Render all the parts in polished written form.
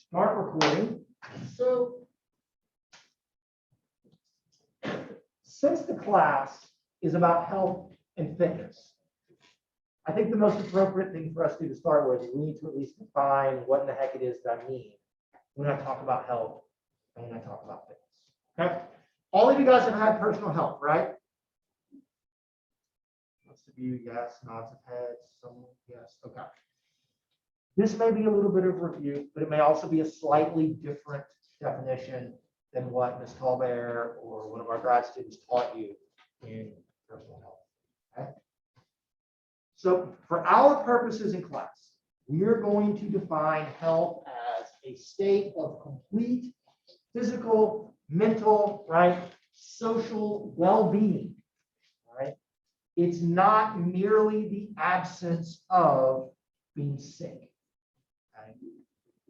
Start recording. So, since the class is about health and fitness, I think the most appropriate thing for us to do to start with is we need to at least define what in the heck it is that I mean when I talk about health and when I talk about fitness. Okay? All of you guys have had personal health, right? Most of you, yes, nods of heads, some, yes, okay. This may be a little bit of review, but it may also be a slightly different definition than what Ms. Colbert or one of our grad students taught you in personal health. Okay? So for our purposes in class, we are going to define health as a state of complete physical, mental, right, social well-being. Right? It's not merely the absence of being sick.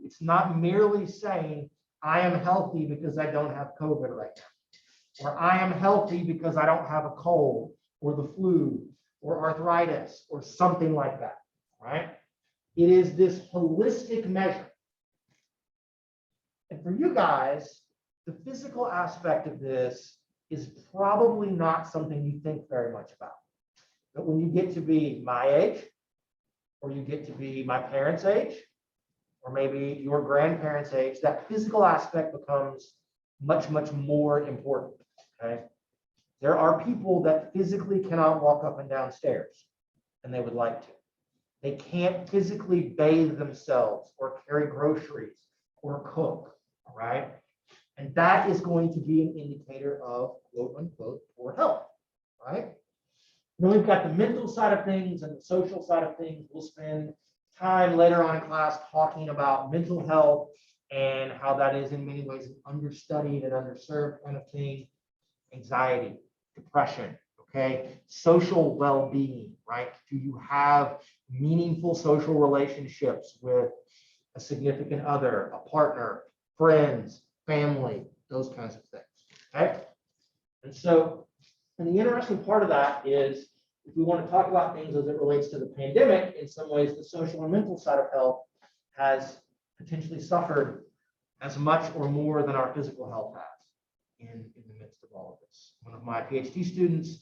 It's not merely saying I am healthy because I don't have COVID right now, or I am healthy because I don't have a cold or the flu or arthritis or something like that, right? It is this holistic measure. And for you guys, the physical aspect of this is probably not something you think very much about. But when you get to be my age, or you get to be my parents' age, or maybe your grandparents' age, that physical aspect becomes much, much more important, okay? There are people that physically cannot walk up and down stairs, and they would like to. They can't physically bathe themselves or carry groceries or cook, all right? And that is going to be an indicator of quote unquote poor health, right? Then we've got the mental side of things and the social side of things. We'll spend time later on in class talking about mental health and how that is in many ways an understudied and underserved kind of thing. Anxiety, depression, okay? Social well-being, right? Do you have meaningful social relationships with a significant other, a partner, friends, family, those kinds of things, okay? And so, and the interesting part of that is if we want to talk about things as it relates to the pandemic, in some ways, the social and mental side of health has potentially suffered as much or more than our physical health has in the midst of all of this. One of my PhD students,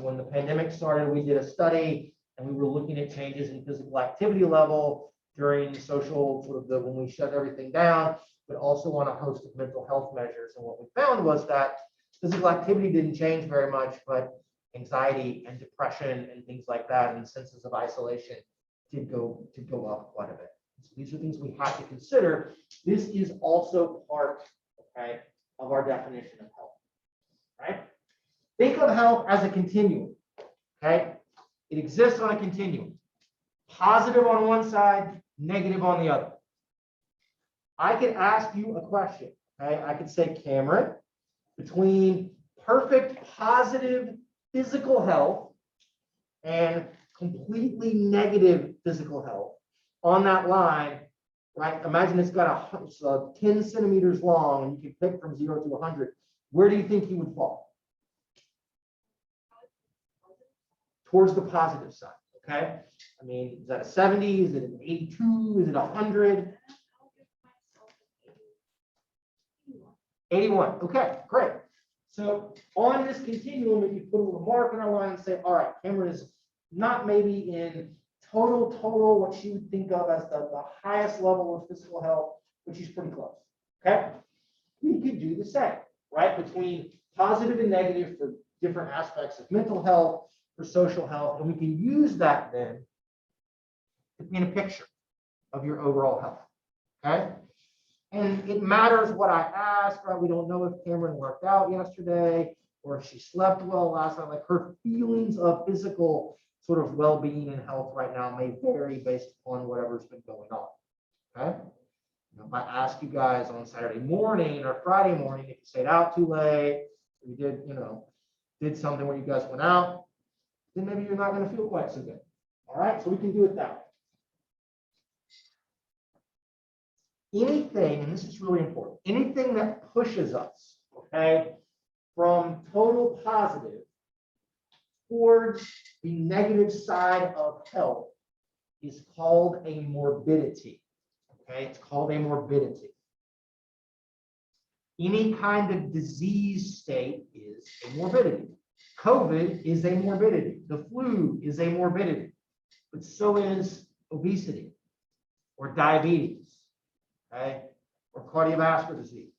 when the pandemic started, we did a study and we were looking at changes in physical activity level during social, sort of when we shut everything down, but also on a host of mental health measures. And what we found was that physical activity didn't change very much, but anxiety and depression and things like that and senses of isolation did go up quite a bit. So these are things we have to consider. This is also part, okay, of our definition of health, right? Think of health as a continuum, okay? It exists on a continuum. Positive on one side, negative on the other. I could ask you a question, okay? I could say, Cameron, between perfect positive physical health and completely negative physical health on that line, right? Imagine it's got a 10 centimeters long and you can pick from 0 to 100. Where do you think you would fall? Towards the positive side, okay? I mean, is that a 70? Is it an 82? Is it 100? 81. Okay, great. So on this continuum, if you put a little mark in our line and say, all right, Cameron is not maybe in total, what she would think of as the highest level of physical health, but she's pretty close, okay? We could do the same, right? Between positive and negative for different aspects of mental health, for social health, and we can use that then to paint a picture of your overall health, okay? And it matters what I ask, right? We don't know if Cameron worked out yesterday or if she slept well last night. Like her feelings of physical sort of well-being and health right now may vary based upon whatever's been going on, okay? Now, if I ask you guys on Saturday morning or Friday morning, if you stayed out too late, you did something where you guys went out, then maybe you're not going to feel quite so good, all right? So we can do it that way. Anything, and this is really important, anything that pushes us, okay, from total positive towards the negative side of health is called a morbidity, Okay, it's called a morbidity. Any kind of disease state is a morbidity. COVID is a morbidity. The flu is a morbidity, but so is obesity or diabetes, okay, or cardiovascular disease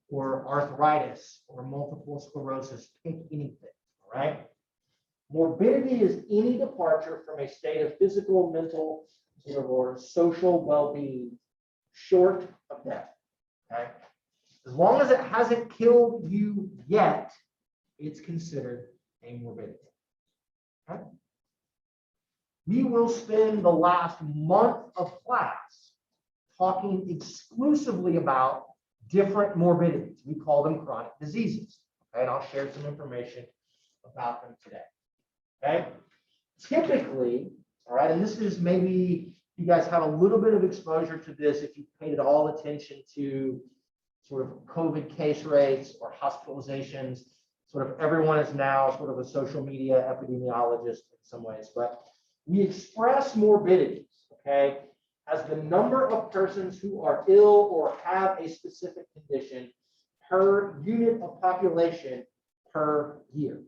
or arthritis or multiple sclerosis. Pick anything, all right? Morbidity is any departure from a state of physical, mental, or social well-being short of death, okay? As long as it hasn't killed you yet, it's considered a morbidity, okay? We will spend the last month of class talking exclusively about different morbidities. We call them chronic diseases, okay? And I'll share some information about them today, okay? Typically, all right, and this is maybe you guys have a little bit of exposure to this if you paid at all attention to sort of COVID case rates or hospitalizations. Sort of everyone is now sort of a social media epidemiologist in some ways, but we express morbidities, okay, as the number of persons who are ill or have a specific condition per unit of population per year.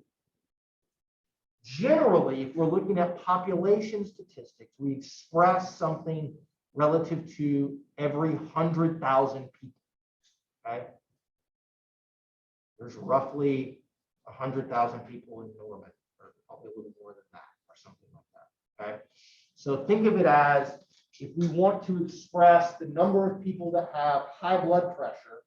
Generally, if we're looking at population statistics, we express something relative to every 100,000 people, okay? There's roughly 100,000 people in Norman, or probably a little more than that, or something like that, okay? So think of it as, if we want to express the number of people that have high blood pressure,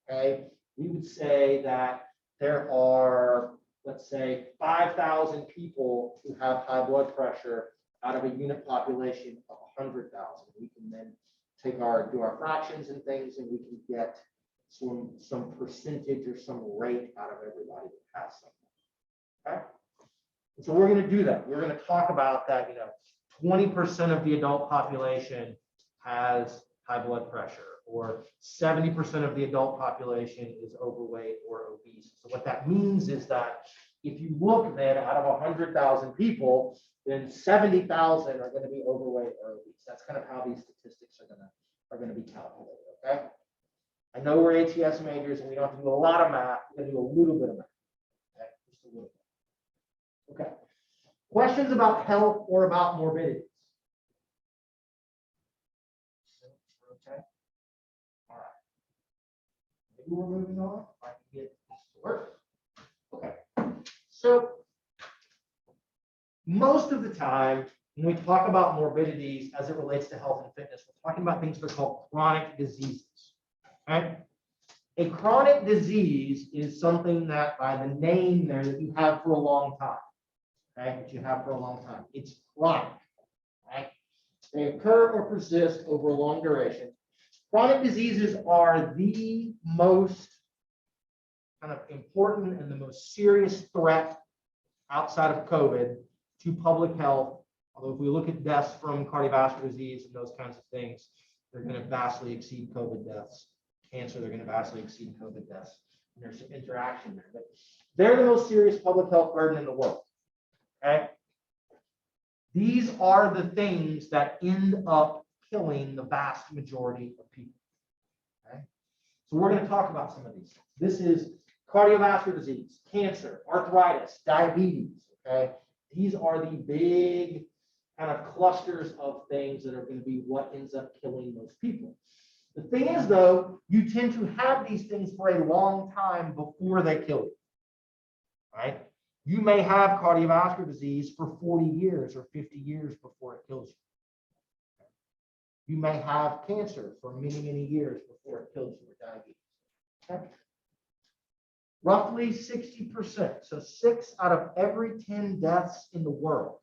okay, we would say that there are, let's say, 5,000 people who have high blood pressure out of a unit population of 100,000. We can then do our fractions and things, and we can get some percentage or some rate out of everybody that has something. Okay. And so we're going to do that. We're going to talk about that. 20% of the adult population has high blood pressure, or 70% of the adult population is overweight or obese. So what that means is that if you look then out of 100,000 people, then 70,000 are going to be overweight or obese. That's kind of how these statistics are going to be calculated. Okay. I know we're ATS majors and we don't have to do a lot of math. We're going to do a little bit of math. Okay, just a little bit. Okay. Questions about health or about morbidities? Okay. All right. Maybe we're moving on. I can get this to work. Okay. So most of the time, when we talk about morbidities as it relates to health and fitness, we're talking about things that are called chronic diseases. Okay? A chronic disease is something that, by the name there, that you have for a long time. Okay, that you have for a long time. It's chronic. Right? They occur or persist over a long duration. Chronic diseases are the most kind of important and the most serious threat outside of COVID to public health. Although if we look at deaths from cardiovascular disease and those kinds of things, they're going to vastly exceed COVID deaths. Cancer, they're going to vastly exceed COVID deaths. And there's some interaction there. But they're the most serious public health burden in the world. Okay? These are the things that end up killing the vast majority of people. Okay? So we're going to talk about some of these things. This is cardiovascular disease, cancer, arthritis, diabetes. Okay? These are the big kind of clusters of things that are going to be what ends up killing most people. The thing is, though, you tend to have these things for a long time before they kill you. Right? You may have cardiovascular disease for 40 years or 50 years before it kills you. You may have cancer for many, many years before it kills you, or diabetes. Okay? Roughly 60%, so 6 out of every 10 deaths in the world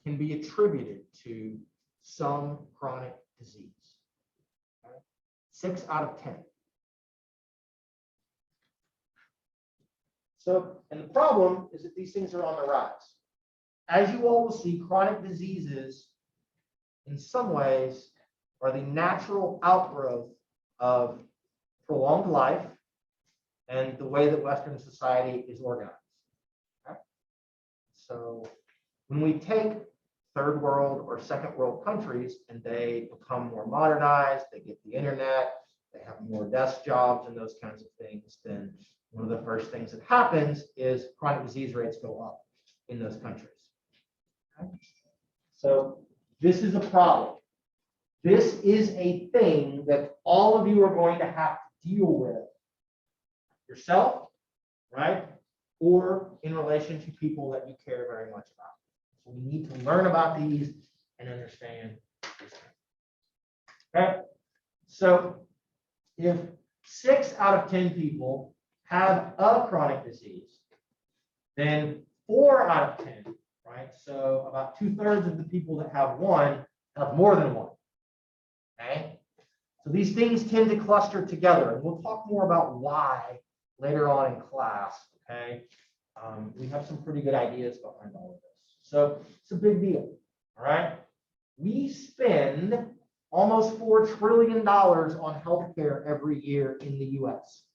can be attributed to some chronic disease. Okay? 6 out of 10. So, and the problem is that these things are on the rise. As you all will see, chronic diseases, in some ways, are the natural outgrowth of prolonged life and the way that Western society is organized. Okay? So, when we take third world or second world countries and they become more modernized, they get the internet, they have more desk jobs and those kinds of things, then one of the first things that happens is chronic disease rates go up in those countries. Okay? So this is a problem. This is a thing that all of you are going to have to deal with yourself, right? Or in relation to people that you care very much about. So we need to learn about these and understand these things. Okay? So if 6 out of 10 people have a chronic disease, then 4 out of 10, right? So about 2/3 of the people that have one have more than one. Okay? So these things tend to cluster together, and we'll talk more about why later on in class. Okay? We have some pretty good ideas behind all of this. So it's a big deal. All right? We spend almost $4 trillion on healthcare every year in the US.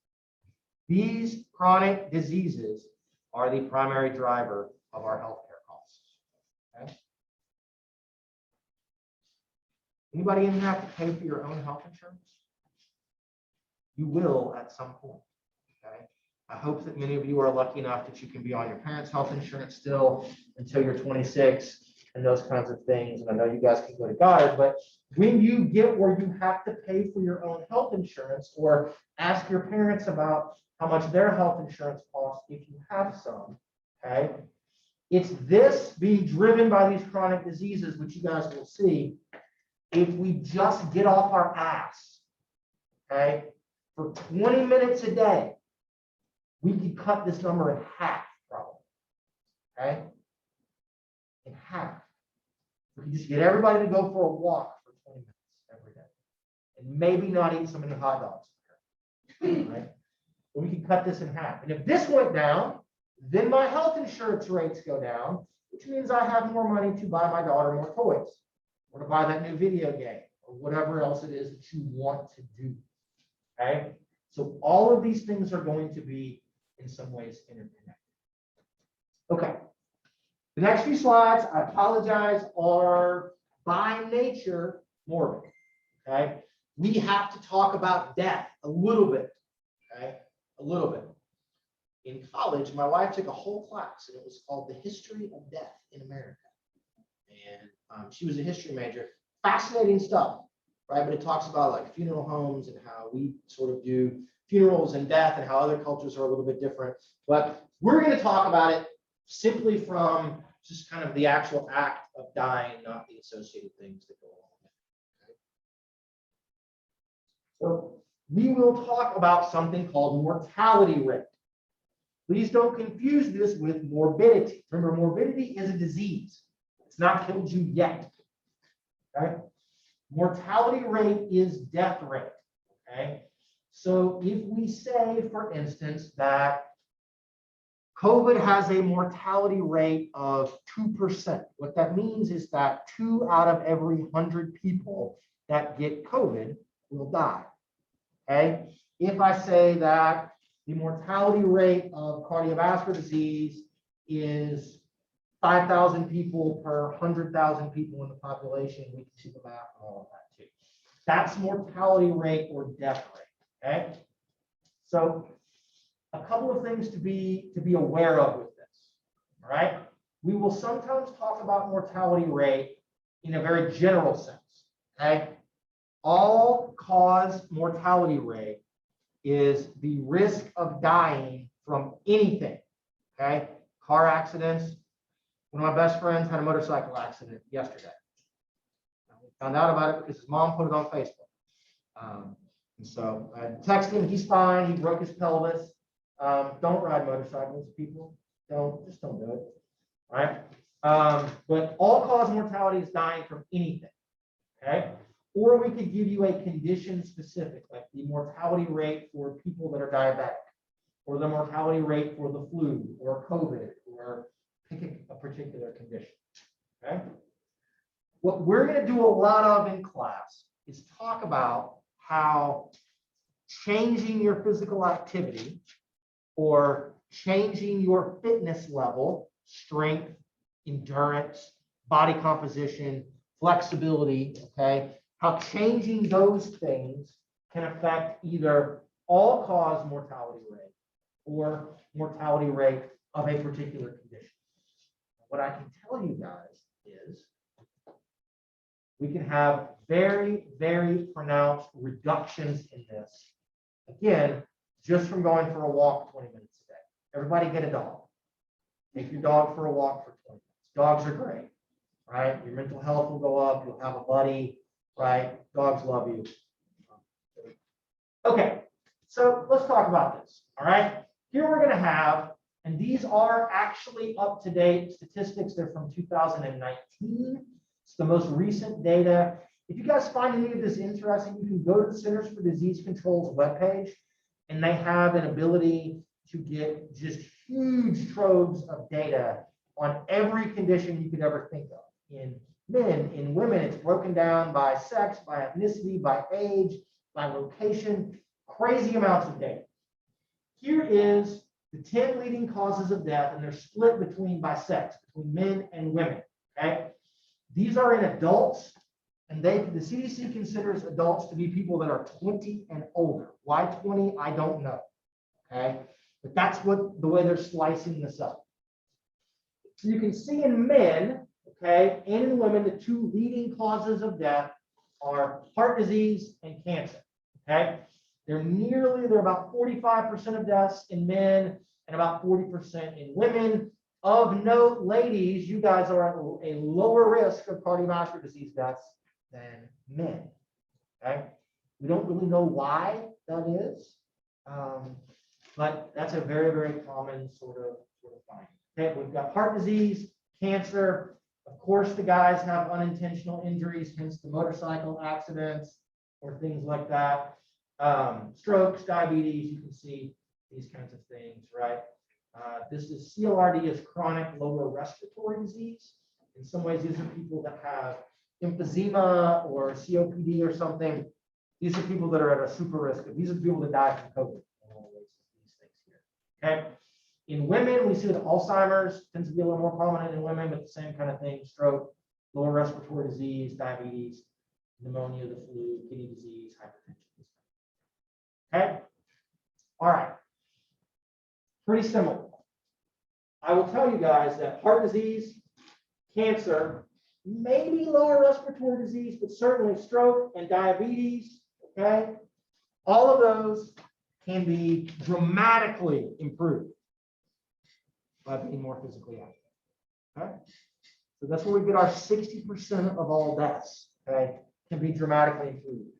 These chronic diseases are the primary driver of our healthcare costs. Okay? Anybody in here have to pay for your own health insurance? You will at some point. Okay? I hope that many of you are lucky enough that you can be on your parents' health insurance still until you're 26 and those kinds of things. And I know you guys can go to Goddard, but when you get where you have to pay for your own health insurance or ask your parents about how much their health insurance costs if you have some, okay? It's this being driven by these chronic diseases, which you guys will see, if we just get off our ass, okay, for 20 minutes a day, we could cut this number in half, probably, okay? In half. We can just get everybody to go for a walk for 20 minutes every day and maybe not eat so many hot dogs, right? But we can cut this in half. And if this went down, then my health insurance rates go down, which means I have more money to buy my daughter more toys or to buy that new video game or whatever else it is that you want to do, okay? So all of these things are going to be in some ways interconnected. Okay. The next few slides, I apologize, are by nature morbid. Okay, we have to talk about death a little bit. Okay, a little bit. In college, my wife took a whole class, and it was called The History of Death in America. And she was a history major. Fascinating stuff, right? But it talks about like funeral homes and how we sort of do funerals and death and how other cultures are a little bit different. But we're going to talk about it simply from just kind of the actual act of dying, not the associated things that go along with it. Okay? So we will talk about something called mortality rate. Please don't confuse this with morbidity. Remember, morbidity is a disease. It's not killed you yet. Okay? Mortality rate is death rate. Okay? So if we say, for instance, that COVID has a mortality rate of 2%. What that means is that 2 out of every 100 people that get COVID will die. Okay? If I say that the mortality rate of cardiovascular disease is 5,000 people per 100,000 people in the population, we can see the math and all of that too. That's mortality rate or death rate. Okay? So a couple of things to be aware of with this, all right? We will sometimes talk about mortality rate in a very general sense, okay? All-cause mortality rate is the risk of dying from anything, okay? Car accidents. One of my best friends had a motorcycle accident yesterday. We found out about it because his mom put it on Facebook. And so I texted him, he's fine, he broke his pelvis. Don't ride motorcycles, people. Just don't do it. All right. But all-cause mortality is dying from anything. Okay. Or we could give you a condition specific, like the mortality rate for people that are diabetic, or the mortality rate for the flu, or COVID, or pick a particular condition. Okay. What we're going to do a lot of in class is talk about how changing your physical activity or changing your fitness level, strength, endurance, body composition, flexibility, okay? How changing those things can affect either all-cause mortality rate or mortality rate of a particular condition. What I can tell you guys is we can have very, very pronounced reductions in this. Again, just from going for a walk 20 minutes a day. Everybody get a dog. Take your dog for a walk for 20 minutes. Dogs are great, right? Your mental health will go up. You'll have a buddy, right? Dogs love you. Okay, so let's talk about this, all right? Here we're going to have, and these are actually up-to-date statistics. They're from 2019. It's the most recent data. If you guys find any of this interesting, you can go to the Centers for Disease Control's webpage, and they have an ability to get just huge troves of data on every condition you could ever think of. In men, in women, it's broken down by sex, by ethnicity, by age, by location, crazy amounts of data. Here is the 10 leading causes of death, and they're split by sex, between men and women, okay? These are in adults, and the CDC considers adults to be people that are 20 and older. Why 20? I don't know, okay? But that's the way they're slicing this up. You can see in men, okay, and in women, the two leading causes of death are heart disease and cancer, okay? They're about 45% of deaths in men and about 40% in women. Of note, ladies, you guys are at a lower risk of cardiovascular disease deaths than men, okay? We don't really know why that is, but that's a very, very common sort of finding. Okay, we've got heart disease, cancer. Of course, the guys have unintentional injuries, hence the motorcycle accidents or things like that. Strokes, diabetes, you can see these kinds of things, right? This is CLRD is chronic lower respiratory disease. In some ways, these are people that have emphysema or COPD or something. These are people that are at a super risk. These are people that die from COVID. These things here. Okay. In women, we see that Alzheimer's tends to be a little more prominent in women, but the same kind of thing: stroke, lower respiratory disease, diabetes, pneumonia, the flu, kidney disease, hypertension. Okay. All right. Pretty similar. I will tell you guys that heart disease, cancer, maybe lower respiratory disease, but certainly stroke and diabetes, okay? All of those can be dramatically improved by being more physically active, okay? So that's where we get our 60% of all deaths, okay? Can be dramatically improved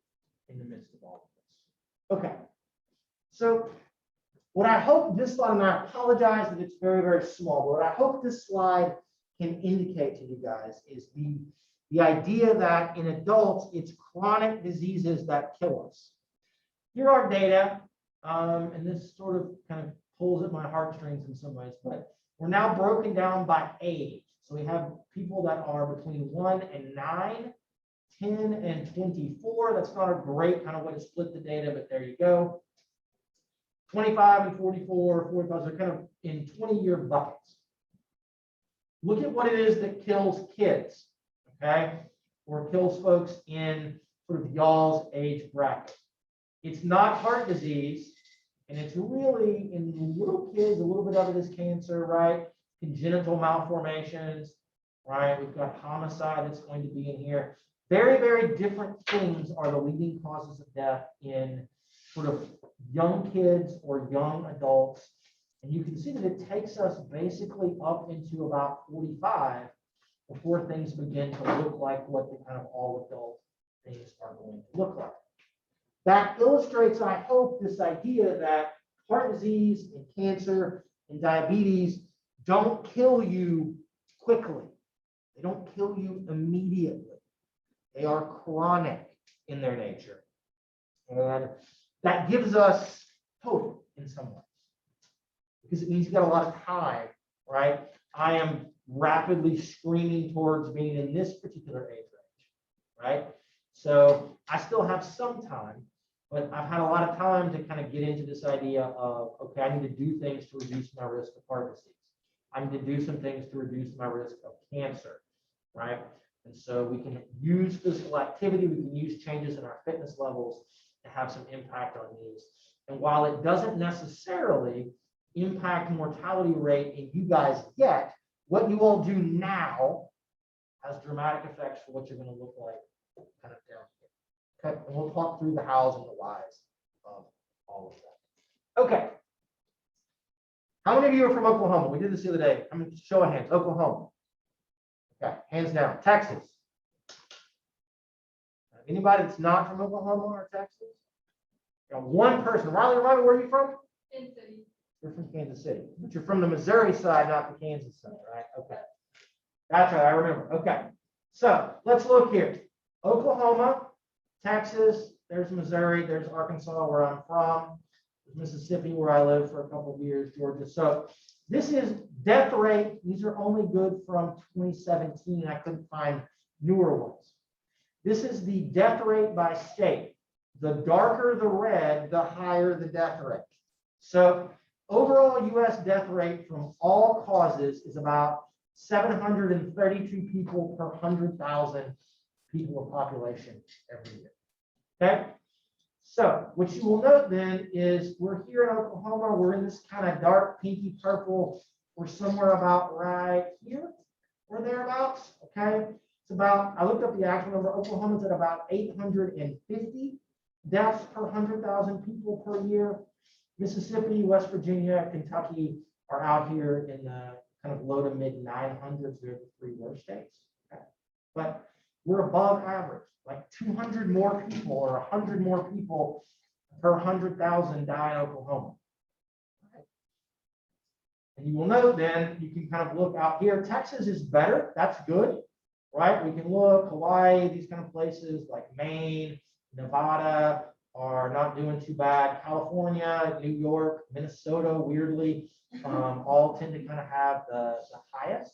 in the midst of all of this. Okay, so what I hope this slide, and I apologize that it's very, very small, but what I hope this slide can indicate to you guys is the idea that in adults, it's chronic diseases that kill us. Here are data, and this sort of kind of pulls at my heartstrings in some ways, but we're now broken down by age. So we have people that are between 1 and 9, 10 and 24. That's not a great kind of way to split the data, but there you go. 25 and 44, 45, they're kind of in 20-year buckets. Look at what it is that kills kids, okay? Or kills folks in sort of y'all's age bracket. It's not heart disease, and it's really in little kids, a little bit of it is cancer, right? Congenital malformations, right? We've got homicide that's going to be in here. Very, very different things are the leading causes of death in sort of young kids or young adults. And you can see that it takes us basically up into about 45 before things begin to look like what the kind of all adult things are going to look like. That illustrates, I hope, this idea that heart disease and cancer and diabetes don't kill you quickly. They don't kill you immediately. They are chronic in their nature. And that gives us hope in some ways, because it means you got a lot of time, right? I am rapidly screaming towards being in this particular age range, right? So I still have some time, but I've had a lot of time to kind of get into this idea of, okay, I need to do things to reduce my risk of heart disease. I need to do some things to reduce my risk of cancer. right? And so we can use physical activity, we can use changes in our fitness levels to have some impact on these. And while it doesn't necessarily impact mortality rate in you guys yet, what you all do now has dramatic effects for what you're going to look like kind of down here. Okay, and we'll talk through the hows and the whys of all of that. Okay. How many of you are from Oklahoma? We did this the other day. I'm going to show of hands. Oklahoma. Okay, hands down. Texas. Anybody that's not from Oklahoma or Texas? One person. Riley, remind me, where are you from? Kansas City. You're from Kansas City, but you're from the Missouri side, not the Kansas side, right? Okay. That's right, I remember. Okay. So let's look here. Oklahoma, Texas, there's Missouri, there's Arkansas, where I'm from, there's Mississippi, where I lived for a couple of years, Georgia. So this is death rate. These are only good from 2017. I couldn't find newer ones. This is the death rate by state. The darker the red, the higher the death rate. So overall U.S. death rate from all causes is about 732 people per 100,000 people of population every year. Okay. So what you will note then is we're here in Oklahoma. We're in this kind of dark pinky purple. We're somewhere about right here or thereabouts. Okay. It's about, I looked up the actual number. Oklahoma's at about 850 deaths per 100,000 people per year. Mississippi, West Virginia, Kentucky are out here in the kind of low to mid 900s. They're the three worst states. Okay. But we're above average, like 200 more people or 100 more people per 100,000 die in Oklahoma. Okay. And you will note then, you can kind of look out here. Texas is better. That's good, right? We can look, Hawaii, these kind of places like Maine, Nevada are not doing too bad. California, New York, Minnesota, weirdly, all tend to kind of have the highest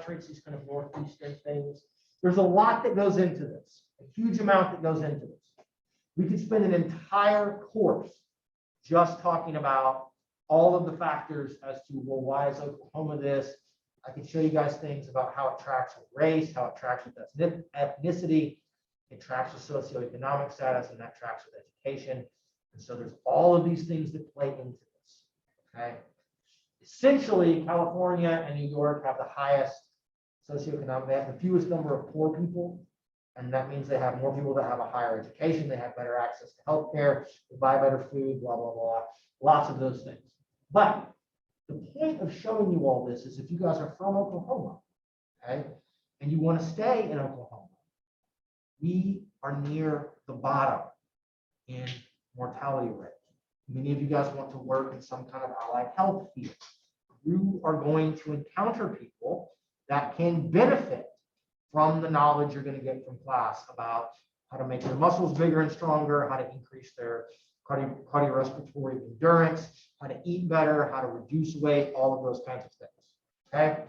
rates, these kind of northeastern things. There's a lot that goes into this, a huge amount that goes into this. We could spend an entire course just talking about all of the factors as to, well, why is Oklahoma this? I can show you guys things about how it tracks with race, how it tracks with ethnicity. It tracks with socioeconomic status, and that tracks with education. And so there's all of these things that play into this. Okay. Essentially, California and New York have the highest socioeconomic, they have the fewest number of poor people. And that means they have more people that have a higher education, they have better access to healthcare, they buy better food, blah, blah, blah. Lots of those things. But the point of showing you all this is if you guys are from Oklahoma, okay, and you want to stay in Oklahoma, we are near the bottom in mortality rate. Many of you guys want to work in some kind of allied health field. You are going to encounter people that can benefit from the knowledge you're going to get from class about how to make their muscles bigger and stronger, how to increase their cardiorespiratory endurance, how to eat better, how to reduce weight, all of those kinds of things. Okay,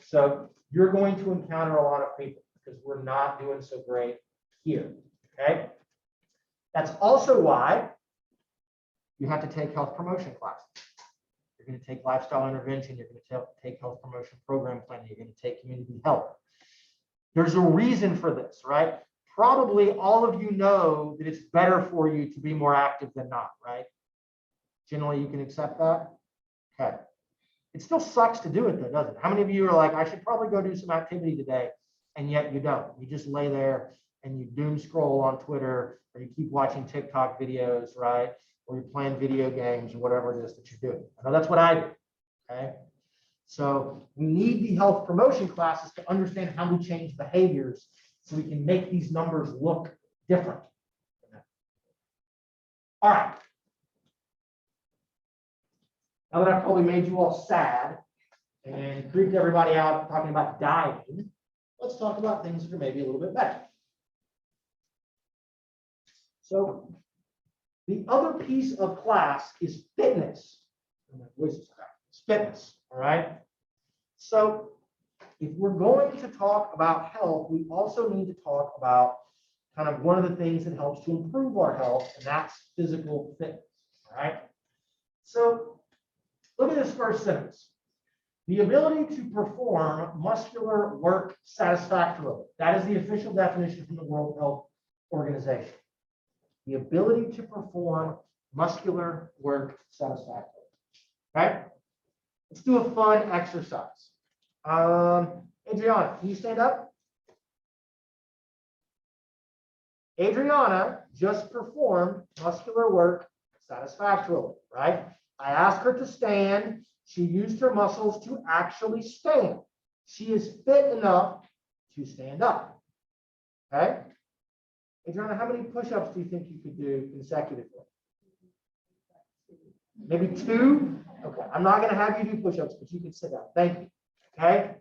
so you're going to encounter a lot of people because we're not doing so great here. Okay, that's also why you have to take health promotion classes. You're going to take lifestyle intervention. You're going to take health promotion program planning. You're going to take community health. There's a reason for this, right? Probably all of you know that it's better for you to be more active than not, right? Generally, you can accept that. Okay. It still sucks to do it though, doesn't it? How many of you are like, I should probably go do some activity today, and yet you don't? You just lay there and you doom scroll on Twitter, or you keep watching TikTok videos, right? Or you're playing video games or whatever it is that you're doing. I know that's what I do, okay? So we need the health promotion classes to understand how we change behaviors so we can make these numbers look different. All right. Now that I've probably made you all sad and creeped everybody out talking about dying, let's talk about things that are maybe a little bit better. So the other piece of class is fitness. My voice is cracked. It's fitness, all right? So if we're going to talk about health, we also need to talk about kind of one of the things that helps to improve our health, and that's physical fitness, all right? So look at this first sentence. The ability to perform muscular work satisfactorily. That is the official definition from the World Health Organization. The ability to perform muscular work satisfactorily. Okay? Let's do a fun exercise. Adriana, can you stand up? Adriana just performed muscular work satisfactorily, right? I asked her to stand. She used her muscles to actually stand. She is fit enough to stand up. Okay? Adriana, how many push-ups do you think you could do consecutively? Maybe 2? Okay, I'm not going to have you do push-ups, but you can sit down. Thank you. Okay?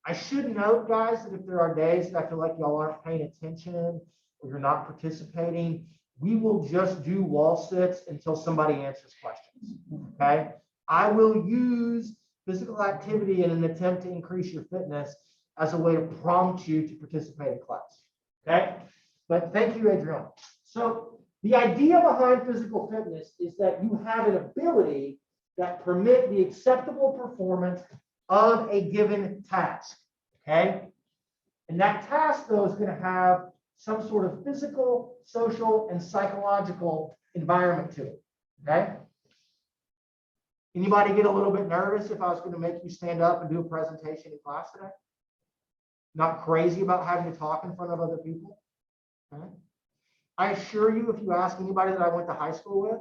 I should note, guys, that if there are days that I feel like y'all aren't paying attention or you're not participating, we will just do wall sits until somebody answers questions. Okay? I will use physical activity in an attempt to increase your fitness as a way to prompt you to participate in class. Okay? But thank you, Adriana. So the idea behind physical fitness is that you have an ability that permit the acceptable performance of a given task. Okay? And that task, though, is going to have some sort of physical, social, and psychological environment to it. Okay? Anybody get a little bit nervous if I was going to make you stand up and do a presentation in class today? Not crazy about having to talk in front of other people? Okay? I assure you, if you ask anybody that I went to high school with,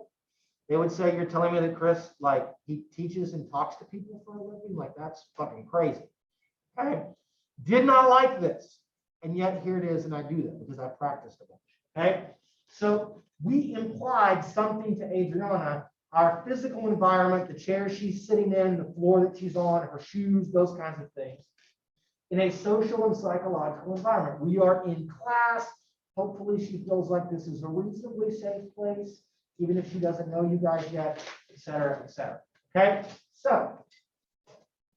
they would say, you're telling me that Chris, like, he teaches and talks to people for a living? Like, that's fucking crazy. Okay? Did not like this. And yet here it is, and I do that because I practiced a bunch. Okay? So we implied something to Adriana, our physical environment, the chair she's sitting in, the floor that she's on, her shoes, those kinds of things, in a social and psychological environment. We are in class. Hopefully she feels like this is a reasonably safe place, even if she doesn't know you guys yet, et cetera, et cetera. Okay? So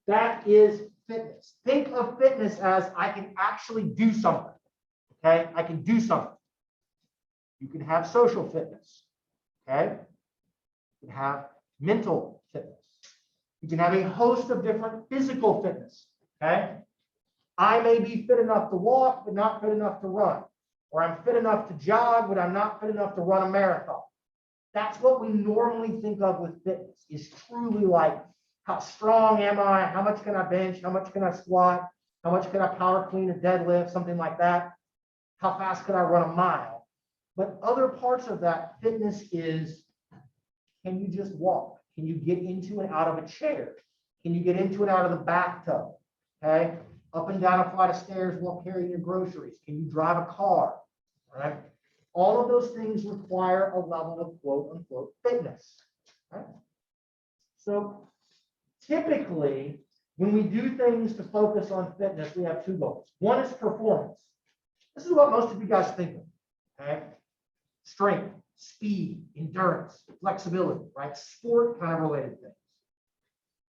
that is fitness. Think of fitness as I can actually do something. Okay? I can do something. You can have social fitness. Okay? You can have mental fitness. You can have a host of different physical fitness. Okay? I may be fit enough to walk, but not fit enough to run. Or I'm fit enough to jog, but I'm not fit enough to run a marathon. That's what we normally think of with fitness, is truly like, how strong am I? How much can I bench? How much can I squat? How much can I power clean or deadlift? Something like that. How fast can I run a mile? But other parts of that fitness is, can you just walk? Can you get into and out of a chair? Can you get into and out of the bathtub? Okay? Up and down a flight of stairs while carrying your groceries. Can you drive a car? All right? All of those things require a level of quote unquote fitness. Right? So typically, when we do things to focus on fitness, we have 2 goals. One is performance. This is what most of you guys think of. Okay? Strength, speed, endurance, flexibility, right? Sport kind of related things.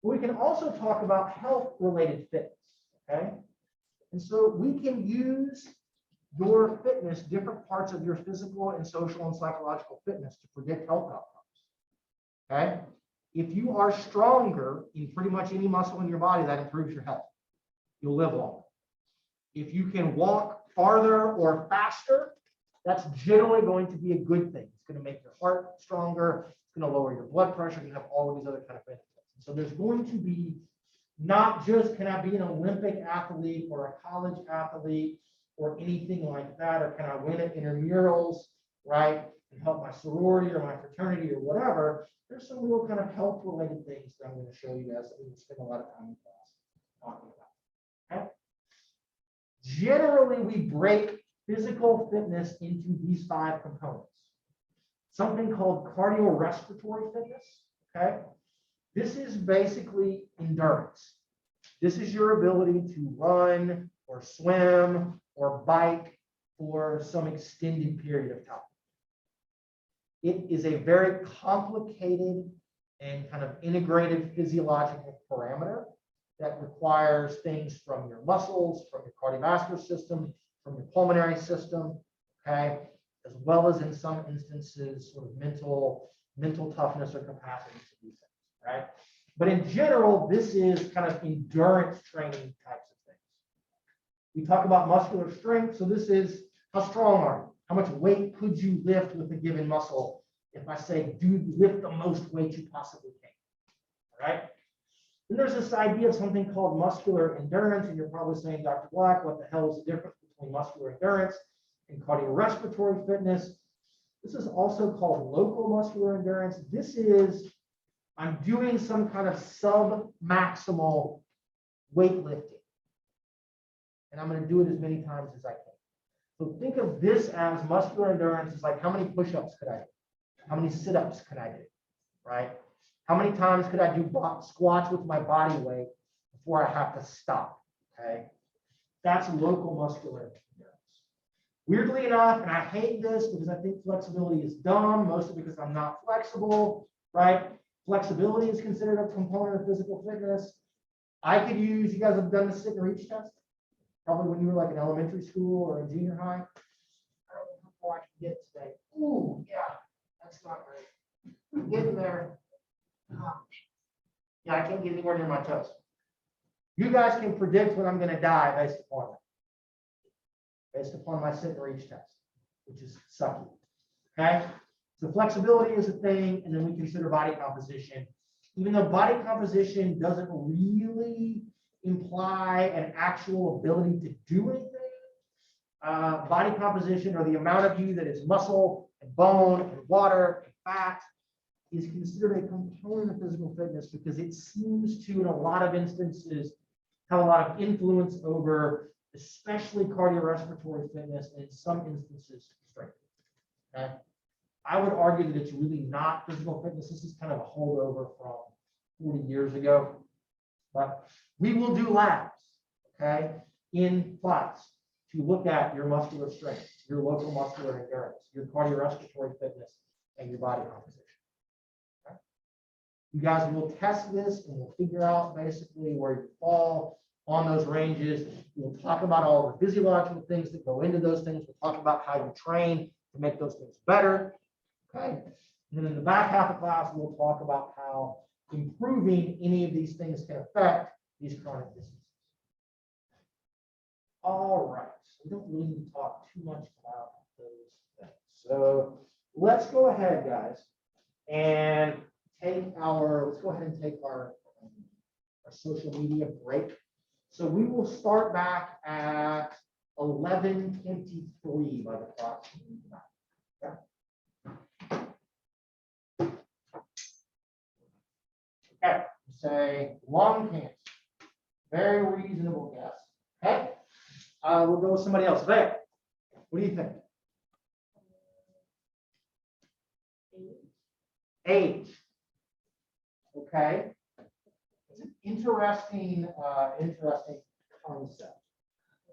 But we can also talk about health related fitness. Okay? And so we can use your fitness, different parts of your physical and social and psychological fitness to predict health outcomes. Okay? If you are stronger in pretty much any muscle in your body, that improves your health. You'll live longer. If you can walk farther or faster, that's generally going to be a good thing. It's going to make your heart stronger. It's going to lower your blood pressure. You have all of these other kind of benefits. So there's going to be not just, can I be an Olympic athlete or a college athlete or anything like that, or can I win at intramurals, right, and help my sorority or my fraternity or whatever. There's some real kind of health related things that I'm going to show you guys that we will spend a lot of time in class talking about. Okay? Generally, we break physical fitness into these 5 components. Something called cardiorespiratory fitness. Okay? This is basically endurance. This is your ability to run or swim or bike for some extended period of time. It is a very complicated and kind of integrated physiological parameter that requires things from your muscles, from your cardiovascular system, from your pulmonary system, okay, as well as in some instances, sort of mental toughness or capacity to do things, right? But in general, this is kind of endurance training types of things. We talk about muscular strength. So this is how strong are you? How much weight could you lift with a given muscle? If I say, do lift the most weight you possibly can, all right? Then there's this idea of something called muscular endurance, and you're probably saying, Dr. Black, what the hell is the difference between muscular endurance and cardiorespiratory fitness? This is also called local muscular endurance. This is, I'm doing some kind of sub-maximal weightlifting, and I'm going to do it as many times as I can. So think of this as muscular endurance is like, how many push-ups could I do? How many sit-ups could I do, right? How many times could I do squats with my body weight before I have to stop, okay? That's local muscular endurance. Weirdly enough, and I hate this because I think flexibility is dumb, mostly because I'm not flexible, right? Flexibility is considered a component of physical fitness. I could use, you guys have done the sit and reach test? Probably when you were like in elementary school or in junior high. I don't know how far I can get today. Ooh, yeah, that's not great. I'm getting there. Yeah, I can't get anywhere near my toes. You guys can predict when I'm going to die based upon that. Based upon my sit and reach test, which is sucky. Okay? So flexibility is a thing, and then we consider body composition. Even though body composition doesn't really imply an actual ability to do anything, body composition, or the amount of you that is muscle and bone and water and fat, is considered a component of physical fitness because it seems to, in a lot of instances, have a lot of influence over especially cardiorespiratory fitness, and in some instances, strength. Okay? I would argue that it's really not physical fitness. This is kind of a holdover from 40 years ago. But we will do labs, okay, in class to look at your muscular strength, your local muscular endurance, your cardiorespiratory fitness, and your body composition. Okay? You guys will test this and we'll figure out basically where you fall on those ranges. We'll talk about all the physiological things that go into those things. We'll talk about how you train to make those things better. Okay. And then in the back half of class, we'll talk about how improving any of these things can affect these chronic diseases. All right. So we don't really need to talk too much about those things. So let's go ahead, guys, and let's go ahead and take our social media break. So we will start back at 11:23 by the clock. Okay. Okay, say lung cancer. Very reasonable guess. Okay, we'll go with somebody else. There. What do you think? Age. Okay. It's an interesting concept.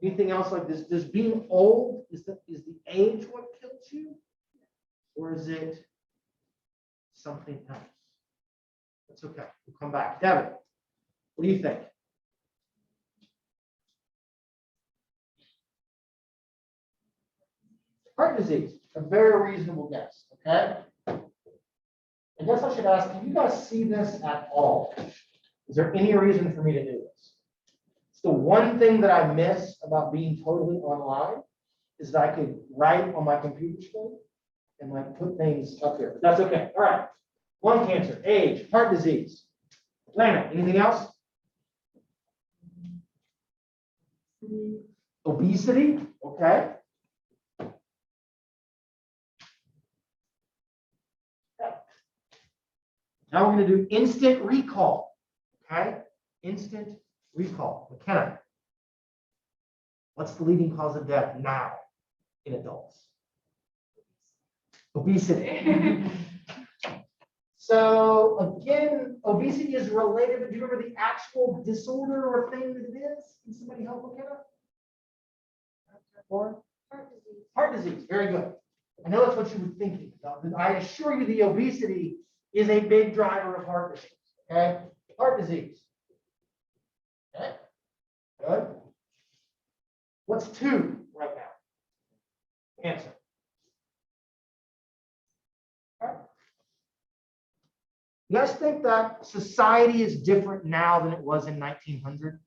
Anything else like this? Does being old, is the age what kills you? Or is it something else? That's okay. We'll come back. Devin, what do you think? Heart disease. A very reasonable guess. Okay. I guess I should ask, can you guys see this at all? Is there any reason for me to do this? It's the one thing that I miss about being totally online is that I could write on my computer screen and like put things up here. That's okay. All right. Lung cancer, age, heart disease. Lana, anything else? Obesity. Okay. Now we're going to do instant recall. Okay. Instant recall. McKenna, what's the leading cause of death now in adults? Obesity. So again, obesity is related, but do you remember the actual disorder or thing that it is? Can somebody help McKenna? Or? Heart disease. Heart disease. Very good. I know that's what you were thinking about. I assure you the obesity is a big driver of heart disease. Okay? Heart disease. Okay? Good. What's 2 right now? Answer. Okay. You guys think that society is different now than it was in 1900?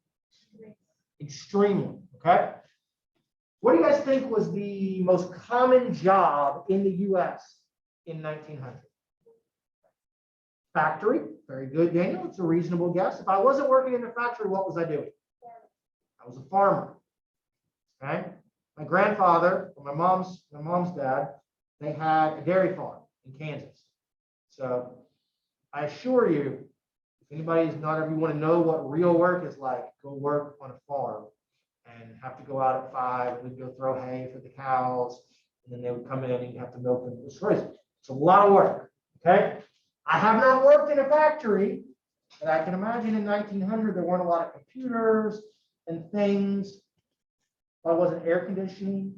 Extremely, okay? What do you guys think was the most common job in the US in 1900? Factory. Very good, Daniel. It's a reasonable guess. If I wasn't working in a factory, what was I doing? I was a farmer. Okay. My grandfather, or my mom's dad, they had a dairy farm in Kansas. So I assure you, if anybody's not ever want to know what real work is like, go work on a farm and have to go out at 5 and we'd go throw hay for the cows, and then they would come in and you'd have to milk them. It was crazy. It's a lot of work. Okay. I have not worked in a factory, but I can imagine in 1900 there weren't a lot of computers and things. There wasn't air conditioning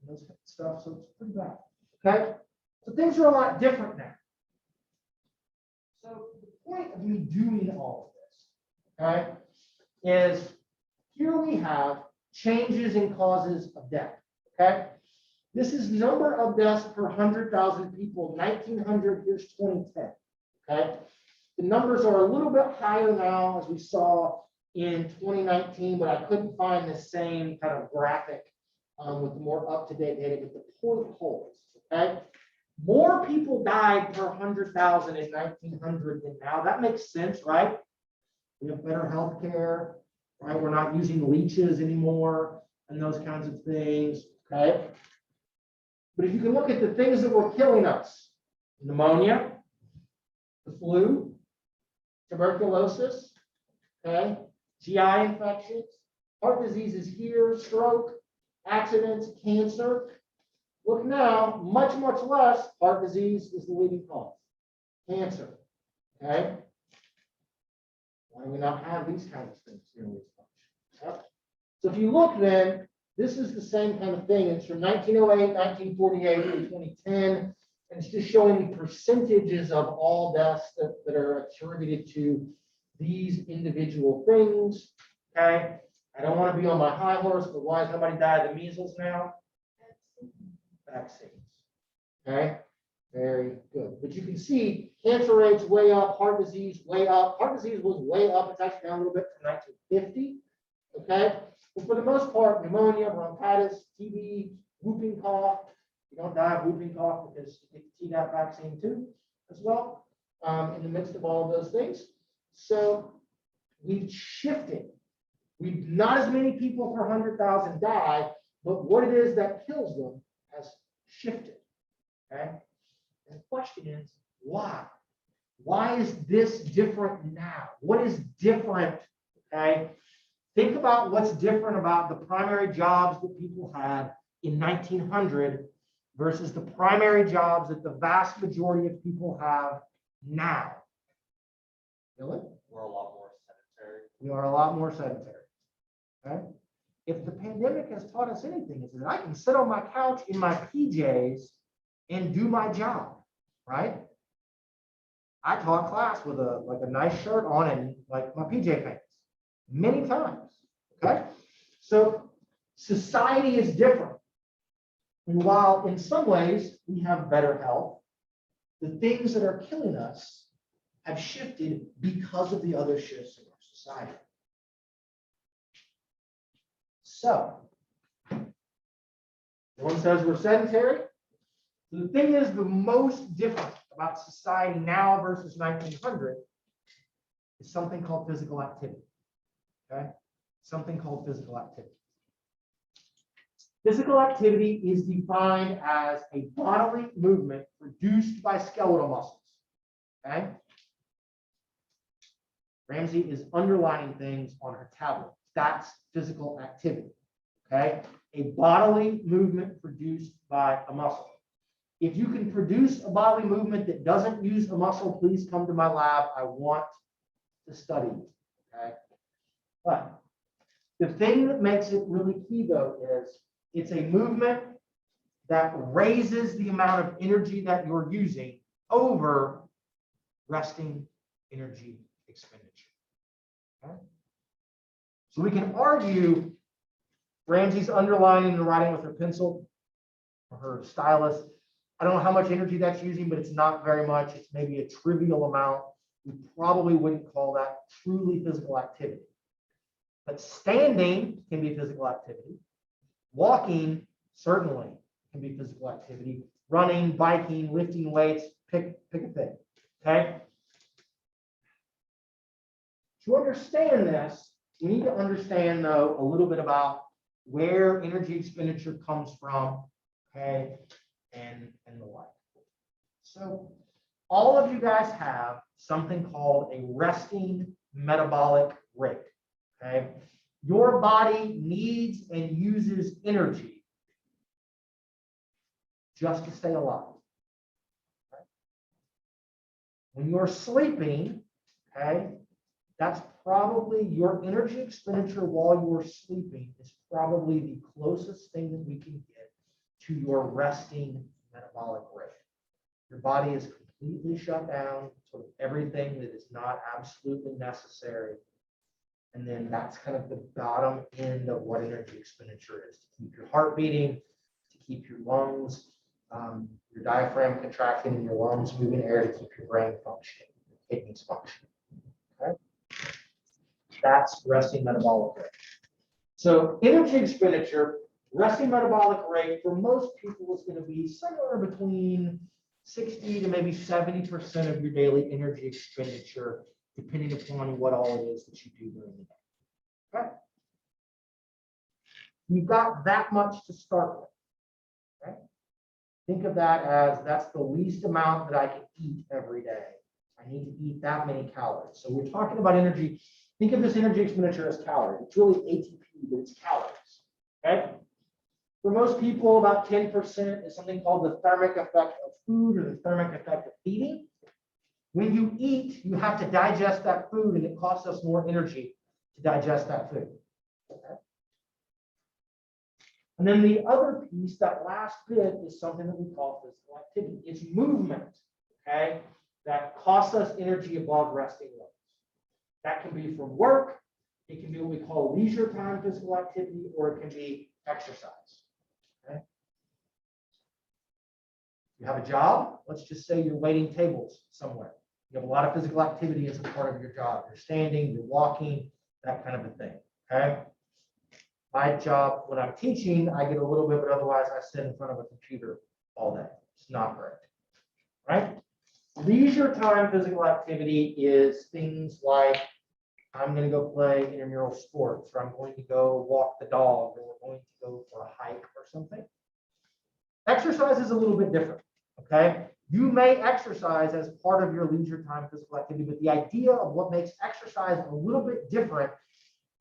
and those kind of stuff, so it's pretty bad. Okay, so things are a lot different now. So the point of me doing all of this, okay, is here we have changes in causes of death. Okay, this is number of deaths per 100,000 people. 1900, here's 2010. Okay, the numbers are a little bit higher now, as we saw in 2019, but I couldn't find the same kind of graphic with the more up-to-date data. But the point holds. Okay, more people died per 100,000 in 1900 than now. That makes sense, right? We have better health care, right? We're not using leeches anymore and those kinds of things. Okay. But if you can look at the things that were killing us, pneumonia, the flu, tuberculosis, okay, GI infections, heart disease is here, stroke, accidents, cancer. Look now, much less heart disease is the leading cause. Cancer, okay? Why do we not have these kinds of things here in this bunch? So if you look then, this is the same kind of thing. It's from 1908, 1948 to 2010. And it's just showing the percentages of all deaths that are attributed to these individual things. Okay. I don't want to be on my high horse, but why has nobody died of the measles now? Vaccines. Okay. Very good. But you can see cancer rates way up, heart disease way up. Heart disease was way up. It's actually down a little bit from 1950. Okay. But for the most part, pneumonia, bronchitis, TB, whooping cough. You don't die of whooping cough because you get the Tdap vaccine too, as well, in the midst of all of those things. So we've shifted. We've not as many people per 100,000 die, but what it is that kills them has shifted. Okay. And the question is, why? Why is this different now? What is different? Okay. Think about what's different about the primary jobs that people had in 1900 versus the primary jobs that the vast majority of people have now. Really? We're a lot more sedentary. We are a lot more sedentary. Okay? If the pandemic has taught us anything, it's that I can sit on my couch in my PJs and do my job, right? I taught class with a nice shirt on and like my PJ pants many times. Okay, so society is different. And while in some ways we have better health, the things that are killing us have shifted because of the other shifts in our society. So, everyone says we're sedentary. So the thing is, the most different about society now versus 1900 is something called physical activity. Okay, something called physical activity. Physical activity is defined as a bodily movement produced by skeletal muscles. Okay, Ramsey is underlining things on her tablet. That's physical activity. Okay, a bodily movement produced by a muscle. If you can produce a bodily movement that doesn't use a muscle, please come to my lab. I want to study it. Okay, but the thing that makes it really key, though, is it's a movement that raises the amount of energy that you're using over resting energy expenditure. Okay? So we can argue, Ramsey's underlining and writing with her pencil or her stylus, I don't know how much energy that's using, but it's not very much. It's maybe a trivial amount. We probably wouldn't call that truly physical activity. But standing can be physical activity. Walking certainly can be physical activity. Running, biking, lifting weights, pick a thing. Okay? To understand this, we need to understand, though, a little bit about where energy expenditure comes from, okay, and the like. So all of you guys have something called a resting metabolic rate, okay? Your body needs and uses energy just to stay alive. Okay? When you're sleeping, okay, that's probably your energy expenditure while you're sleeping is probably the closest thing that we can get to your resting metabolic rate. Your body is completely shut down, sort of everything that is not absolutely necessary. And then that's kind of the bottom end of what energy expenditure is, to keep your heart beating, to keep your lungs, your diaphragm contracting and your lungs moving air, to keep your brain functioning, your kidneys functioning. Okay? That's resting metabolic rate. So energy expenditure, resting metabolic rate for most people is going to be somewhere between 60 to maybe 70% of your daily energy expenditure, depending upon what all it is that you do during the day. Okay. You've got that much to start with. Okay. Think of that as that's the least amount that I can eat every day. I need to eat that many calories. So we're talking about energy. Think of this energy expenditure as calories. It's really ATP, but it's calories. Okay. For most people, about 10% is something called the thermic effect of food or the thermic effect of eating. When you eat, you have to digest that food, and it costs us more energy to digest that food. Okay. And then the other piece, that last bit, is something that we call physical activity. It's movement, okay, that costs us energy above resting levels. That can be from work, it can be what we call leisure time physical activity, or it can be exercise. Okay. You have a job, let's just say you're waiting tables somewhere. You have a lot of physical activity as a part of your job. You're standing, you're walking, that kind of a thing. Okay. My job, when I'm teaching, I get a little bit, but otherwise I sit in front of a computer all day. It's not great. Right? Leisure time physical activity is things like I'm going to go play intramural sports, or I'm going to go walk the dog, or we're going to go for a hike or something. Exercise is a little bit different. Okay. You may exercise as part of your leisure time physical activity, but the idea of what makes exercise a little bit different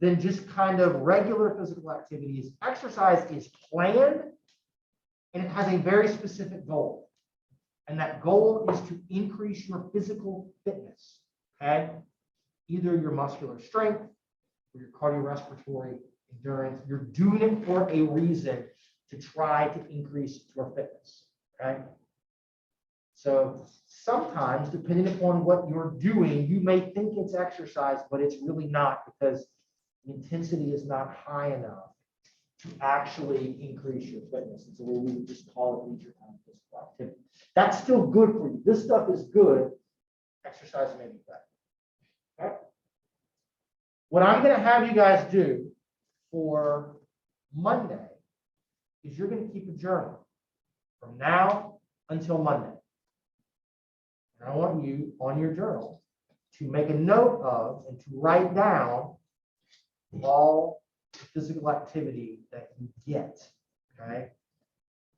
than just kind of regular physical activity is exercise is planned and it has a very specific goal. And that goal is to increase your physical fitness. Okay. Either your muscular strength or your cardiorespiratory endurance. You're doing it for a reason to try to increase your fitness. Okay. So sometimes, depending upon what you're doing, you may think it's exercise, but it's really not, because the intensity is not high enough to actually increase your fitness. And so we would just call it leisure time physical activity. That's still good for you. This stuff is good. Exercise may be better. Okay. What I'm going to have you guys do for Monday is you're going to keep a journal from now until Monday. And I want you on your journal to make a note of and to write down all the physical activity that you get, okay,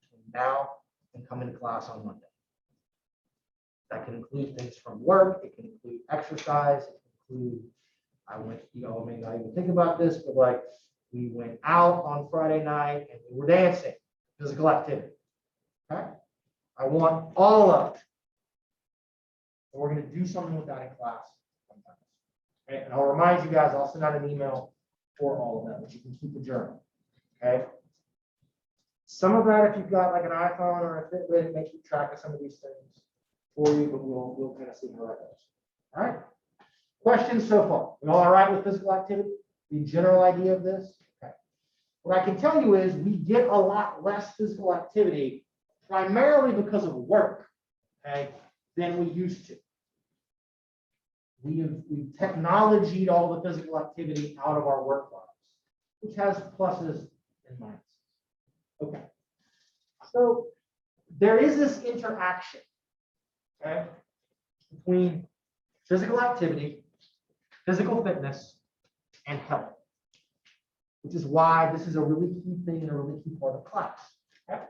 between now and coming to class on Monday. That can include things from work, it can include exercise, it can include, you may not even think about this, but like we went out on Friday night and we were dancing, physical activity. Okay? I want all of it. And we're going to do something with that in class sometimes. Okay? And I'll remind you guys, I'll send out an email for all of that, but you can keep a journal. Okay. Some of that, if you've got like an iPhone or a Fitbit, it may keep track of some of these things for you, but we'll kind of see how that goes. All right. Questions so far? We all right with physical activity? The general idea of this? Okay. What I can tell you is we get a lot less physical activity primarily because of work, okay, than we used to. We've technologied all the physical activity out of our work lives, which has pluses and minuses. Okay. So there is this interaction, okay, between physical activity, physical fitness, and health, which is why this is a really key thing and a really key part of class. Okay?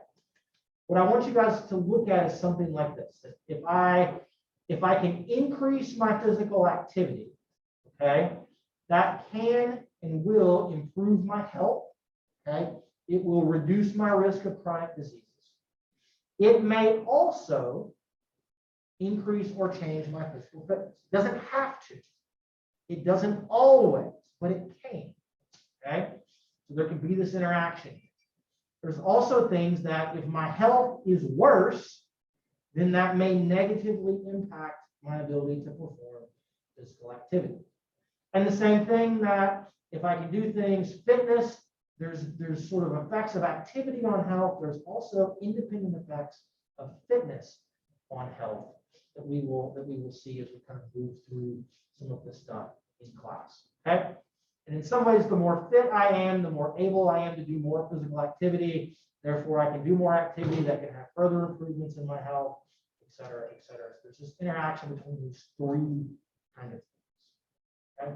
What I want you guys to look at is something like this. If I can increase my physical activity, okay, that can and will improve my health. Okay, it will reduce my risk of chronic diseases. It may also increase or change my physical fitness. It doesn't have to. It doesn't always, but it can. Okay, so there can be this interaction. There's also things that if my health is worse, then that may negatively impact my ability to perform physical activity. And the same thing that if I can do things, fitness, there's sort of effects of activity on health. There's also independent effects of fitness on health that we will see as we kind of move through some of this stuff in class. Okay. And in some ways, the more fit I am, the more able I am to do more physical activity. Therefore, I can do more activity that can have further improvements in my health, et cetera, et cetera. So there's this interaction between these three kind of things. Okay.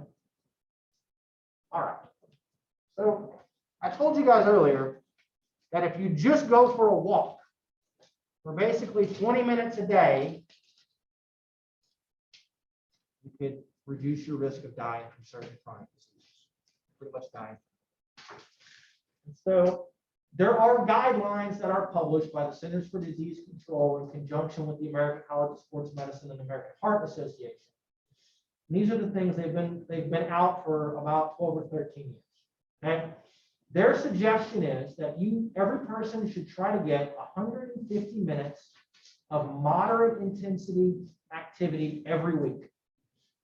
All right. So I told you guys earlier that if you just go for a walk for basically 20 minutes a day, you could reduce your risk of dying from certain chronic diseases. Pretty much dying. And so there are guidelines that are published by the Centers for Disease Control in conjunction with the American College of Sports Medicine and the American Heart Association. And these are the things they've been out for about 12 or 13 years. Okay? Their suggestion is that every person should try to get 150 minutes of moderate intensity activity every week.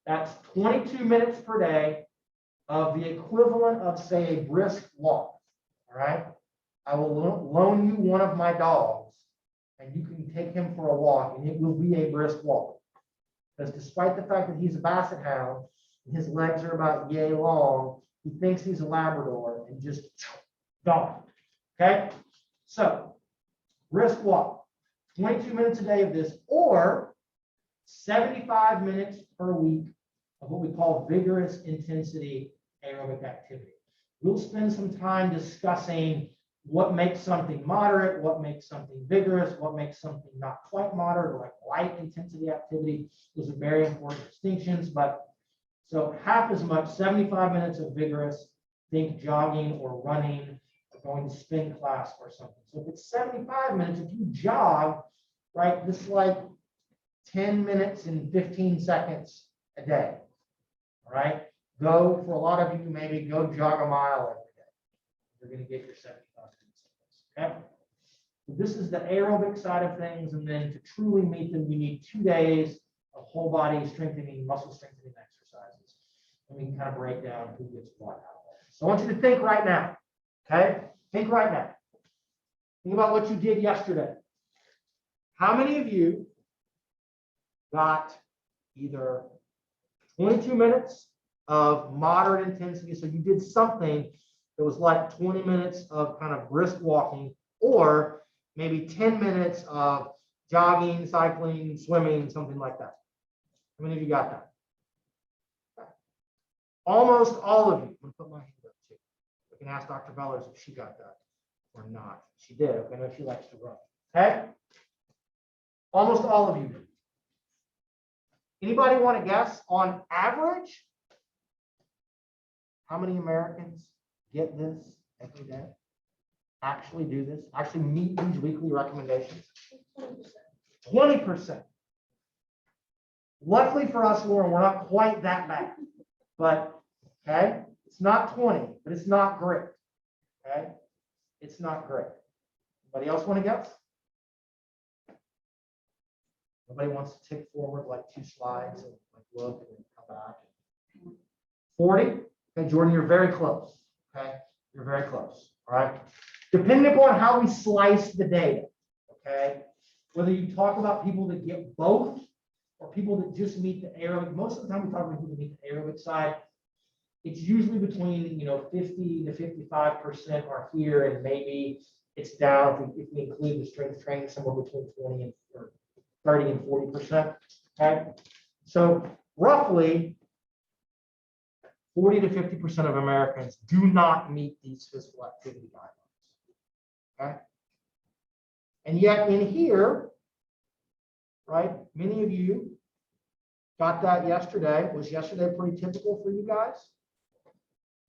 That's 22 minutes per day of the equivalent of, say, a brisk walk. All right. I will loan you one of my dogs and you can take him for a walk and it will be a brisk walk. Because despite the fact that he's a basset hound, and his legs are about yay long, he thinks he's a Labrador and just gone. Okay. So brisk walk, 22 minutes a day of this, or 75 minutes per week of what we call vigorous intensity aerobic activity. We'll spend some time discussing what makes something moderate, what makes something vigorous, what makes something not quite moderate, like light intensity activity. Those are very important distinctions, but so half as much, 75 minutes of vigorous, think jogging or running, or going to spin class or something. So if it's 75 minutes, if you jog, right, this is like 10 minutes and 15 seconds a day. All right, go for a lot of you, maybe go jog a mile every day. You're going to get your 75 minutes of this. Okay, so this is the aerobic side of things, and then to truly meet them, you need 2 days of whole body strengthening, muscle strengthening exercises, and we can kind of break down who gets what out of it. So I want you to think right now. Okay, think right now. Think about what you did yesterday. How many of you got either 22 minutes of moderate intensity, so you did something that was like 20 minutes of kind of brisk walking, or maybe 10 minutes of jogging, cycling, swimming, something like that? How many of you got that? Okay. Almost all of you. I'm going to put my hand up too. We can ask Dr. Bellers if she got that or not. She did. I know she likes to run. Okay? Almost all of you did. Anybody want to guess on average how many Americans get this every day? Actually do this? Actually meet these weekly recommendations? 20%. Luckily for us, Lauren, we're not quite that bad. But, okay, it's not 20, but it's not great. Okay? It's not great. Anybody else want to guess? Nobody wants to tick forward like 2 slides and like look and then come back. 40? Okay, Jordan, you're very close. Okay, you're very close. All right. Depending upon how we slice the data. okay? Whether you talk about people that get both or people that just meet the aerobic, most of the time we talk about people that meet the aerobic side, it's usually between, 50 to 55% are here, and maybe it's down if we include the strength training, somewhere between 20 and or 30 and 40%. Okay, so roughly 40 to 50% of Americans do not meet these physical activity guidelines. Okay, and yet in here, right, many of you got that yesterday. Was yesterday pretty typical for you guys?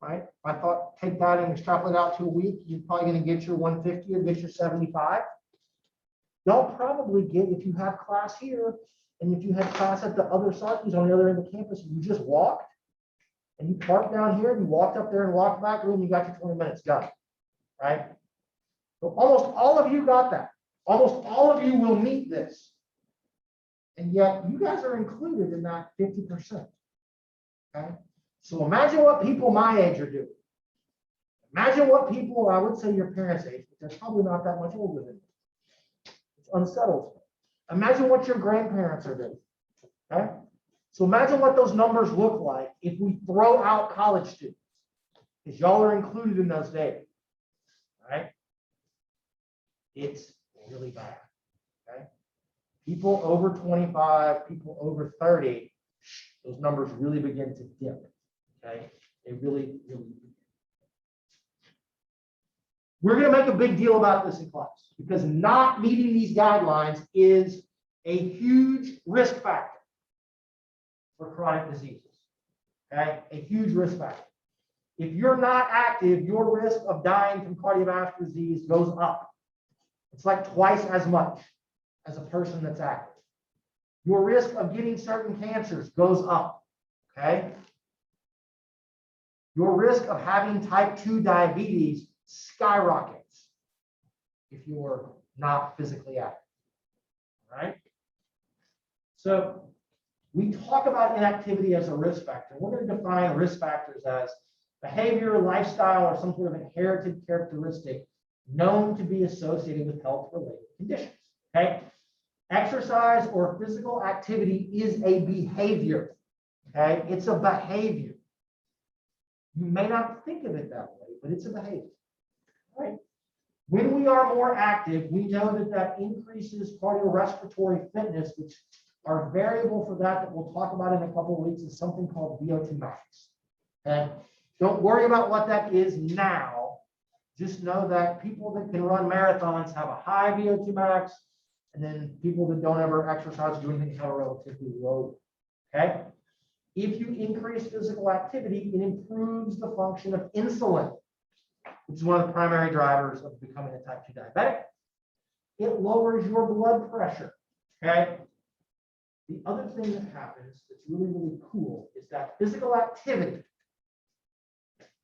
Right? I thought take that and extrapolate out to a week, you're probably going to get your 150 or get your 75. Y'all probably get, if you have class here and if you had class at the other side, who's on the other end of the campus, you just walked and you parked down here and you walked up there and walked back, and you got your 20 minutes done. Right? So almost all of you got that. Almost all of you will meet this. And yet you guys are included in that 50%. Okay? So imagine what people my age are doing. Imagine what people, I would say your parents' age, but they're probably not that much older than you. It's unsettled. Imagine what your grandparents are doing. Okay? So imagine what those numbers look like if we throw out college students, because y'all are included in those data. Right? It's really bad. Okay? People over 25, people over 30, those numbers really begin to dip. Okay, they really, really. We're going to make a big deal about this in class because not meeting these guidelines is a huge risk factor for chronic diseases. Okay, a huge risk factor. If you're not active, your risk of dying from cardiovascular disease goes up. It's like twice as much as a person that's active. Your risk of getting certain cancers goes up. Okay. Your risk of having type 2 diabetes skyrockets if you're not physically active. All right? So we talk about inactivity as a risk factor. We're going to define risk factors as behavior, lifestyle, or some sort of inherited characteristic known to be associated with health-related conditions. Okay? Exercise or physical activity is a behavior. Okay? It's a behavior. You may not think of it that way, but it's a behavior. Right? When we are more active, we know that that increases cardiorespiratory fitness, which our variable for that we'll talk about in a couple of weeks is something called VO2 max. Okay? Don't worry about what that is now. Just know that people that can run marathons have a high VO2 max, and then people that don't ever exercise or do anything have a relatively low. Okay? If you increase physical activity, it improves the function of insulin, which is one of the primary drivers of becoming a type 2 diabetic. It lowers your blood pressure. Okay. The other thing that happens that's really, really cool is that physical activity,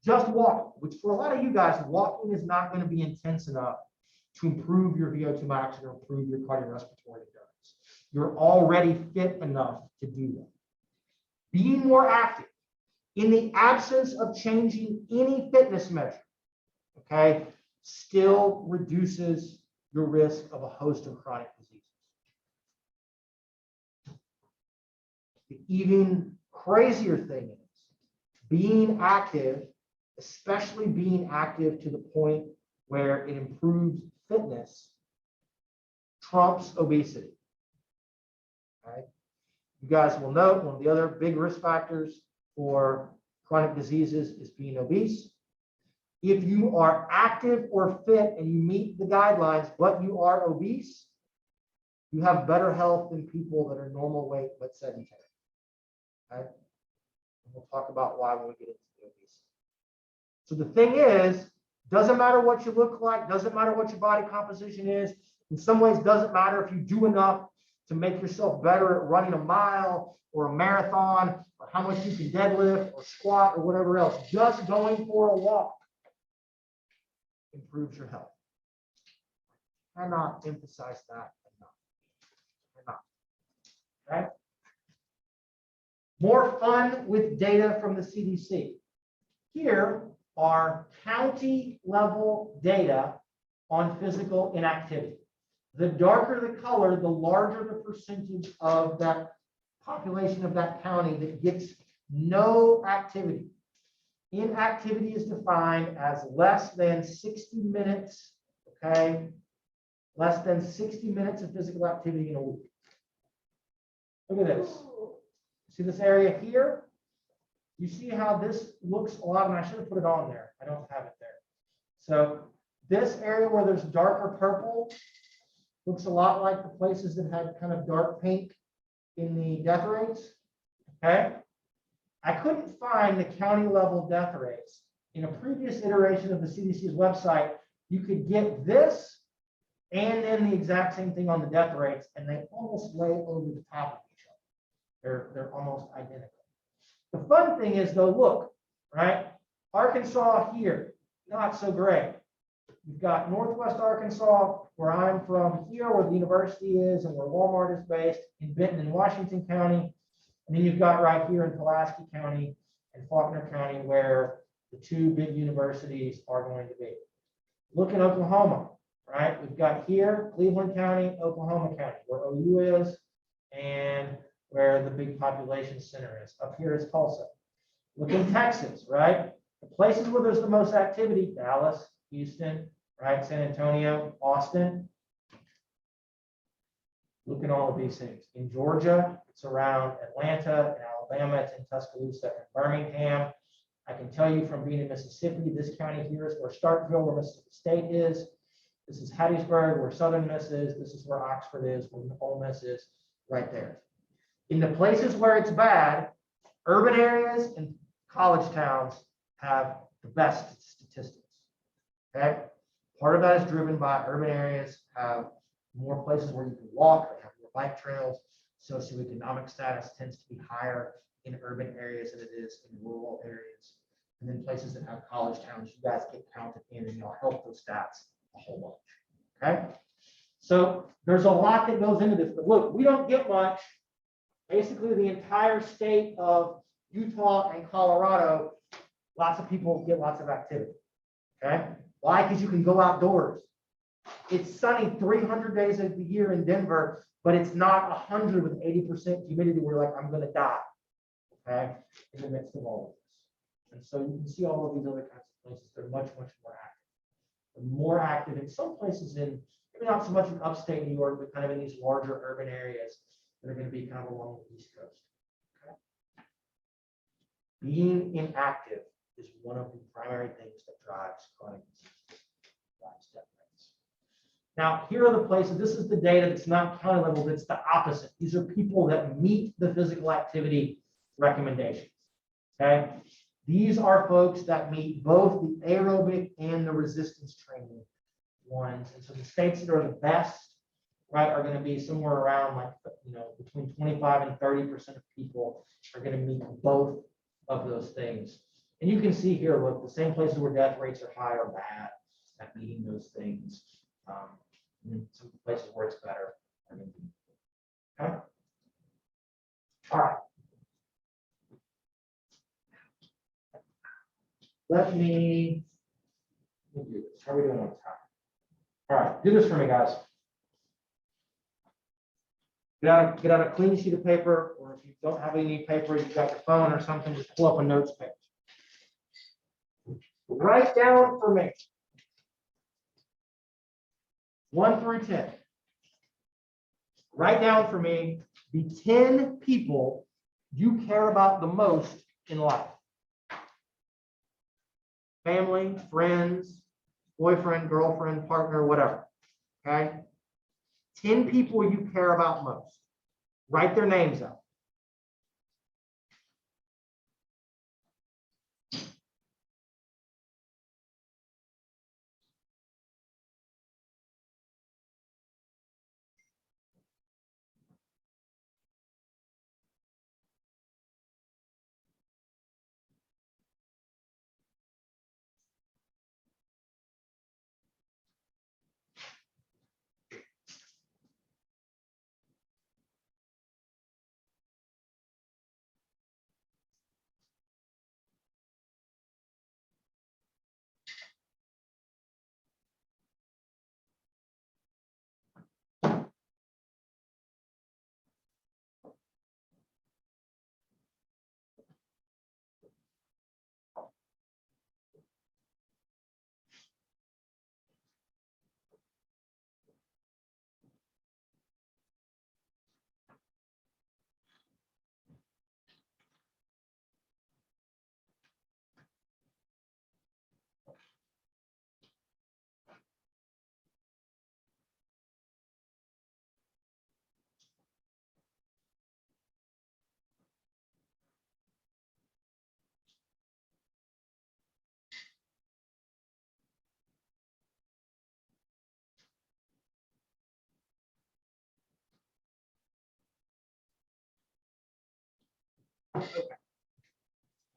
just walking, which for a lot of you guys, walking is not going to be intense enough to improve your VO2 max or improve your cardiorespiratory endurance. You're already fit enough to do that. Being more active in the absence of changing any fitness measure, okay, still reduces your risk of a host of chronic diseases. The even crazier thing is being active, especially being active to the point where it improves fitness, trumps obesity. Right? You guys will note one of the other big risk factors for chronic diseases is being obese. If you are active or fit and you meet the guidelines, but you are obese, you have better health than people that are normal weight but sedentary. Okay? And we'll talk about why when we get into the obesity. So the thing is, doesn't matter what you look like, doesn't matter what your body composition is. In some ways, doesn't matter if you do enough to make yourself better at running a mile or a marathon, or how much you can deadlift or squat or whatever else. Just going for a walk improves your health. I cannot emphasize that enough. Okay? More fun with data from the CDC. Here are county level data on physical inactivity. The darker the color, the larger the percentage of that population of that county that gets no activity. Inactivity is defined as less than 60 minutes, okay? Less than 60 minutes of physical activity in a week. Look at this. See this area here? You see how this looks a lot, and I should have put it on there. I don't have it there. So this area where there's darker purple looks a lot like the places that had kind of dark pink in the death rates. Okay. I couldn't find the county level death rates. In a previous iteration of the CDC's website, you could get this and then the exact same thing on the death rates, and they almost lay over the top of each other. They're almost identical. The fun thing is though, look, right? Arkansas here, not so great. You've got Northwest Arkansas, where I'm from here, where the university is and where Walmart is based, in Benton and Washington County. And then you've got right here in Pulaski County and Faulkner County, where the two big universities are going to be. Look at Oklahoma, right? We've got here Cleveland County, Oklahoma County, where OU is and where the big population center is. Up here is Tulsa. Look in Texas, right? The places where there's the most activity, Dallas, Houston, right? San Antonio, Austin. Look at all of these things. In Georgia, it's around Atlanta. In Alabama, it's in Tuscaloosa and Birmingham. I can tell you from being in Mississippi, this county here is where Starkville, where Mississippi State is. This is Hattiesburg, where Southern Miss is. This is where Oxford is, where Ole Miss is, right there. In the places where it's bad, urban areas and college towns have the best statistics. Okay? Part of that is driven by urban areas have more places where you can walk, they have more bike trails. Socioeconomic status tends to be higher in urban areas than it is in rural areas. And then places that have college towns, you guys get counted in and you'll help those stats a whole bunch. Okay? So there's a lot that goes into this, but look, we don't get much. Basically, the entire state of Utah and Colorado, lots of people get lots of activity. Okay? Why? Because you can go outdoors. It's sunny 300 days of the year in Denver, but it's not 100 with 80% humidity where you're like, I'm going to die. Okay? In the midst of all of this. And so you can see all of these other kinds of places. They're much, much more active. They're more active in some places in, maybe not so much in upstate New York, but kind of in these larger urban areas that are going to be kind of along the East Coast. Okay? Being inactive is one of the primary things that drives chronic disease, drives death rates. Now, here are the places, this is the data that's not county level, that's the opposite. These are people that meet the physical activity recommendations. Okay? These are folks that meet both the aerobic and the resistance training ones. And so the states that are the best, right, are going to be somewhere around like, between 25 and 30% of people are going to meet both of those things. And you can see here, look, the same places where death rates are high or bad at meeting those things. And some places where it's better. Okay. All right. Let me do this. How are we doing on time? All right, do this for me, guys. Get out a clean sheet of paper, or if you don't have any paper, you've got your phone or something, just pull up a notes page. Write down for me 1 through 10. Write down for me the 10 people you care about the most in life. Family, friends, boyfriend, girlfriend, partner, whatever. Okay? 10 people you care about most. Write their names out.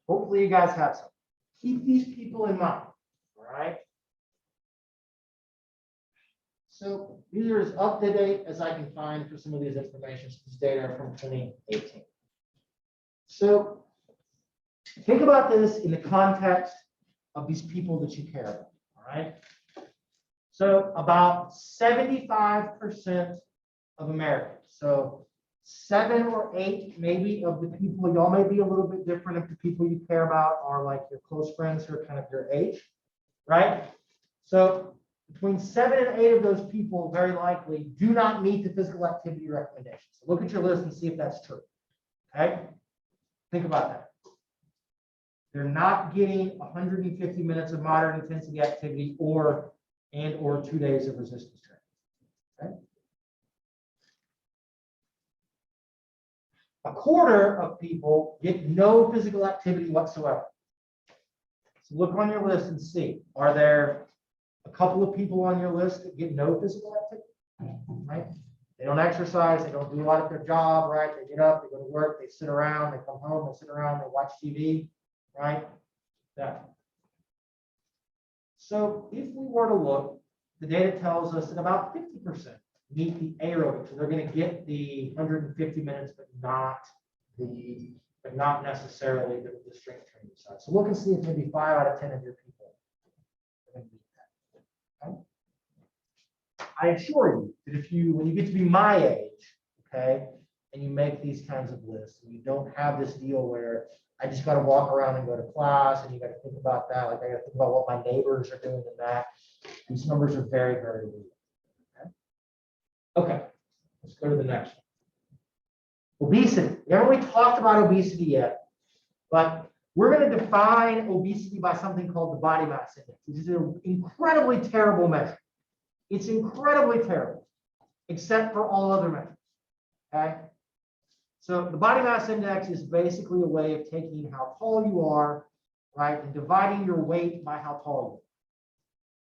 Hopefully you guys have some. Keep these people in mind, all right? So these are as up to date as I can find for some of these information. This data are from 2018. So think about this in the context of these people that you care about, all right? So about 75% of Americans, so 7 or 8 maybe of the people, y'all may be a little bit different if the people you care about are like your close friends who are kind of your age, right? So between 7 and 8 of those people very likely do not meet the physical activity recommendations. So look at your list and see if that's true, okay? Think about that. They're not getting 150 minutes of moderate intensity activity or 2 days of resistance training. Okay? A quarter of people get no physical activity whatsoever. So look on your list and see, are there a couple of people on your list that get no physical activity? Right? They don't exercise, they don't do a lot of their job, right? They get up, they go to work, they sit around, they come home, they sit around, they watch TV, right? That. So if we were to look, the data tells us that about 50% meet the aerobic. So they're going to get the 150 minutes, but not necessarily the strength training side. So look and see if maybe 5 out of 10 of your people are going to meet that. Okay? I assure you that when you get to be my age, okay, and you make these kinds of lists, and you don't have this deal where I just got to walk around and go to class, and you got to think about that. Like I got to think about what my neighbors are doing and that. These numbers are very, very real. Okay, let's go to the next one. Obesity. We haven't really talked about obesity yet, but we're going to define obesity by something called the body mass index, which is an incredibly terrible measure. It's incredibly terrible, except for all other measures. Okay. So the body mass index is basically a way of taking how tall you are, right, and dividing your weight by how tall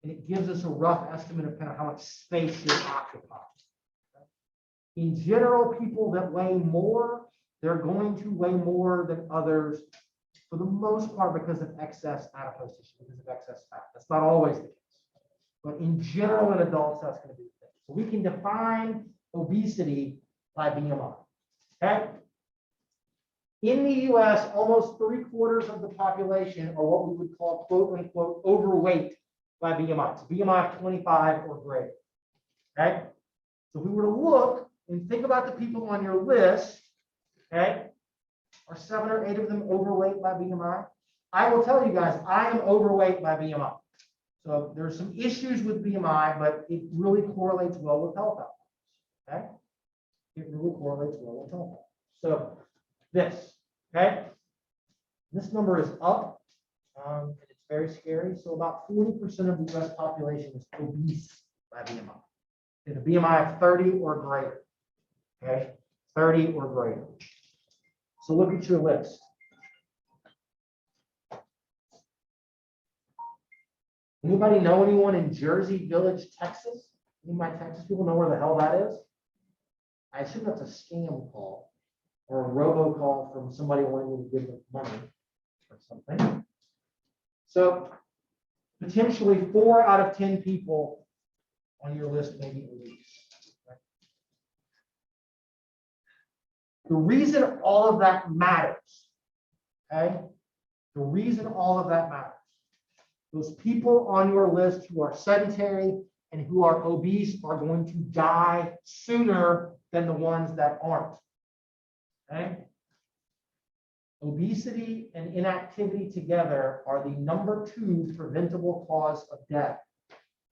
you are. And it gives us a rough estimate of kind of how much space you're occupying. In general, people that weigh more, they're going to weigh more than others for the most part because of excess adipose tissue, because of excess fat. That's not always the case. But in general, in adults, that's going to be the thing. So we can define obesity by BMI. Okay? In the US, almost 3/4 of the population are what we would call quote unquote overweight by BMI. It's BMI of 25 or greater. Okay? So if we were to look and think about the people on your list, okay, are 7 or 8 of them overweight by BMI? I will tell you guys, I am overweight by BMI. So there's some issues with BMI, but it really correlates well with health outcomes. Okay? It really correlates well with health outcomes. So this, okay? This number is up, and it's very scary. So about 40% of the US population is obese by BMI. It's a BMI of 30 or greater. Okay, 30 or greater. So look at your list. Anybody know anyone in Jersey Village, Texas? Any of my Texas people know where the hell that is? I assume that's a scam call or a robocall from somebody wanting to give them money or something. So potentially 4 out of 10 people on your list may be obese. The reason all of that matters, okay? The reason all of that matters, those people on your list who are sedentary and who are obese are going to die sooner than the ones that aren't, okay? Obesity and inactivity together are the #2 preventable cause of death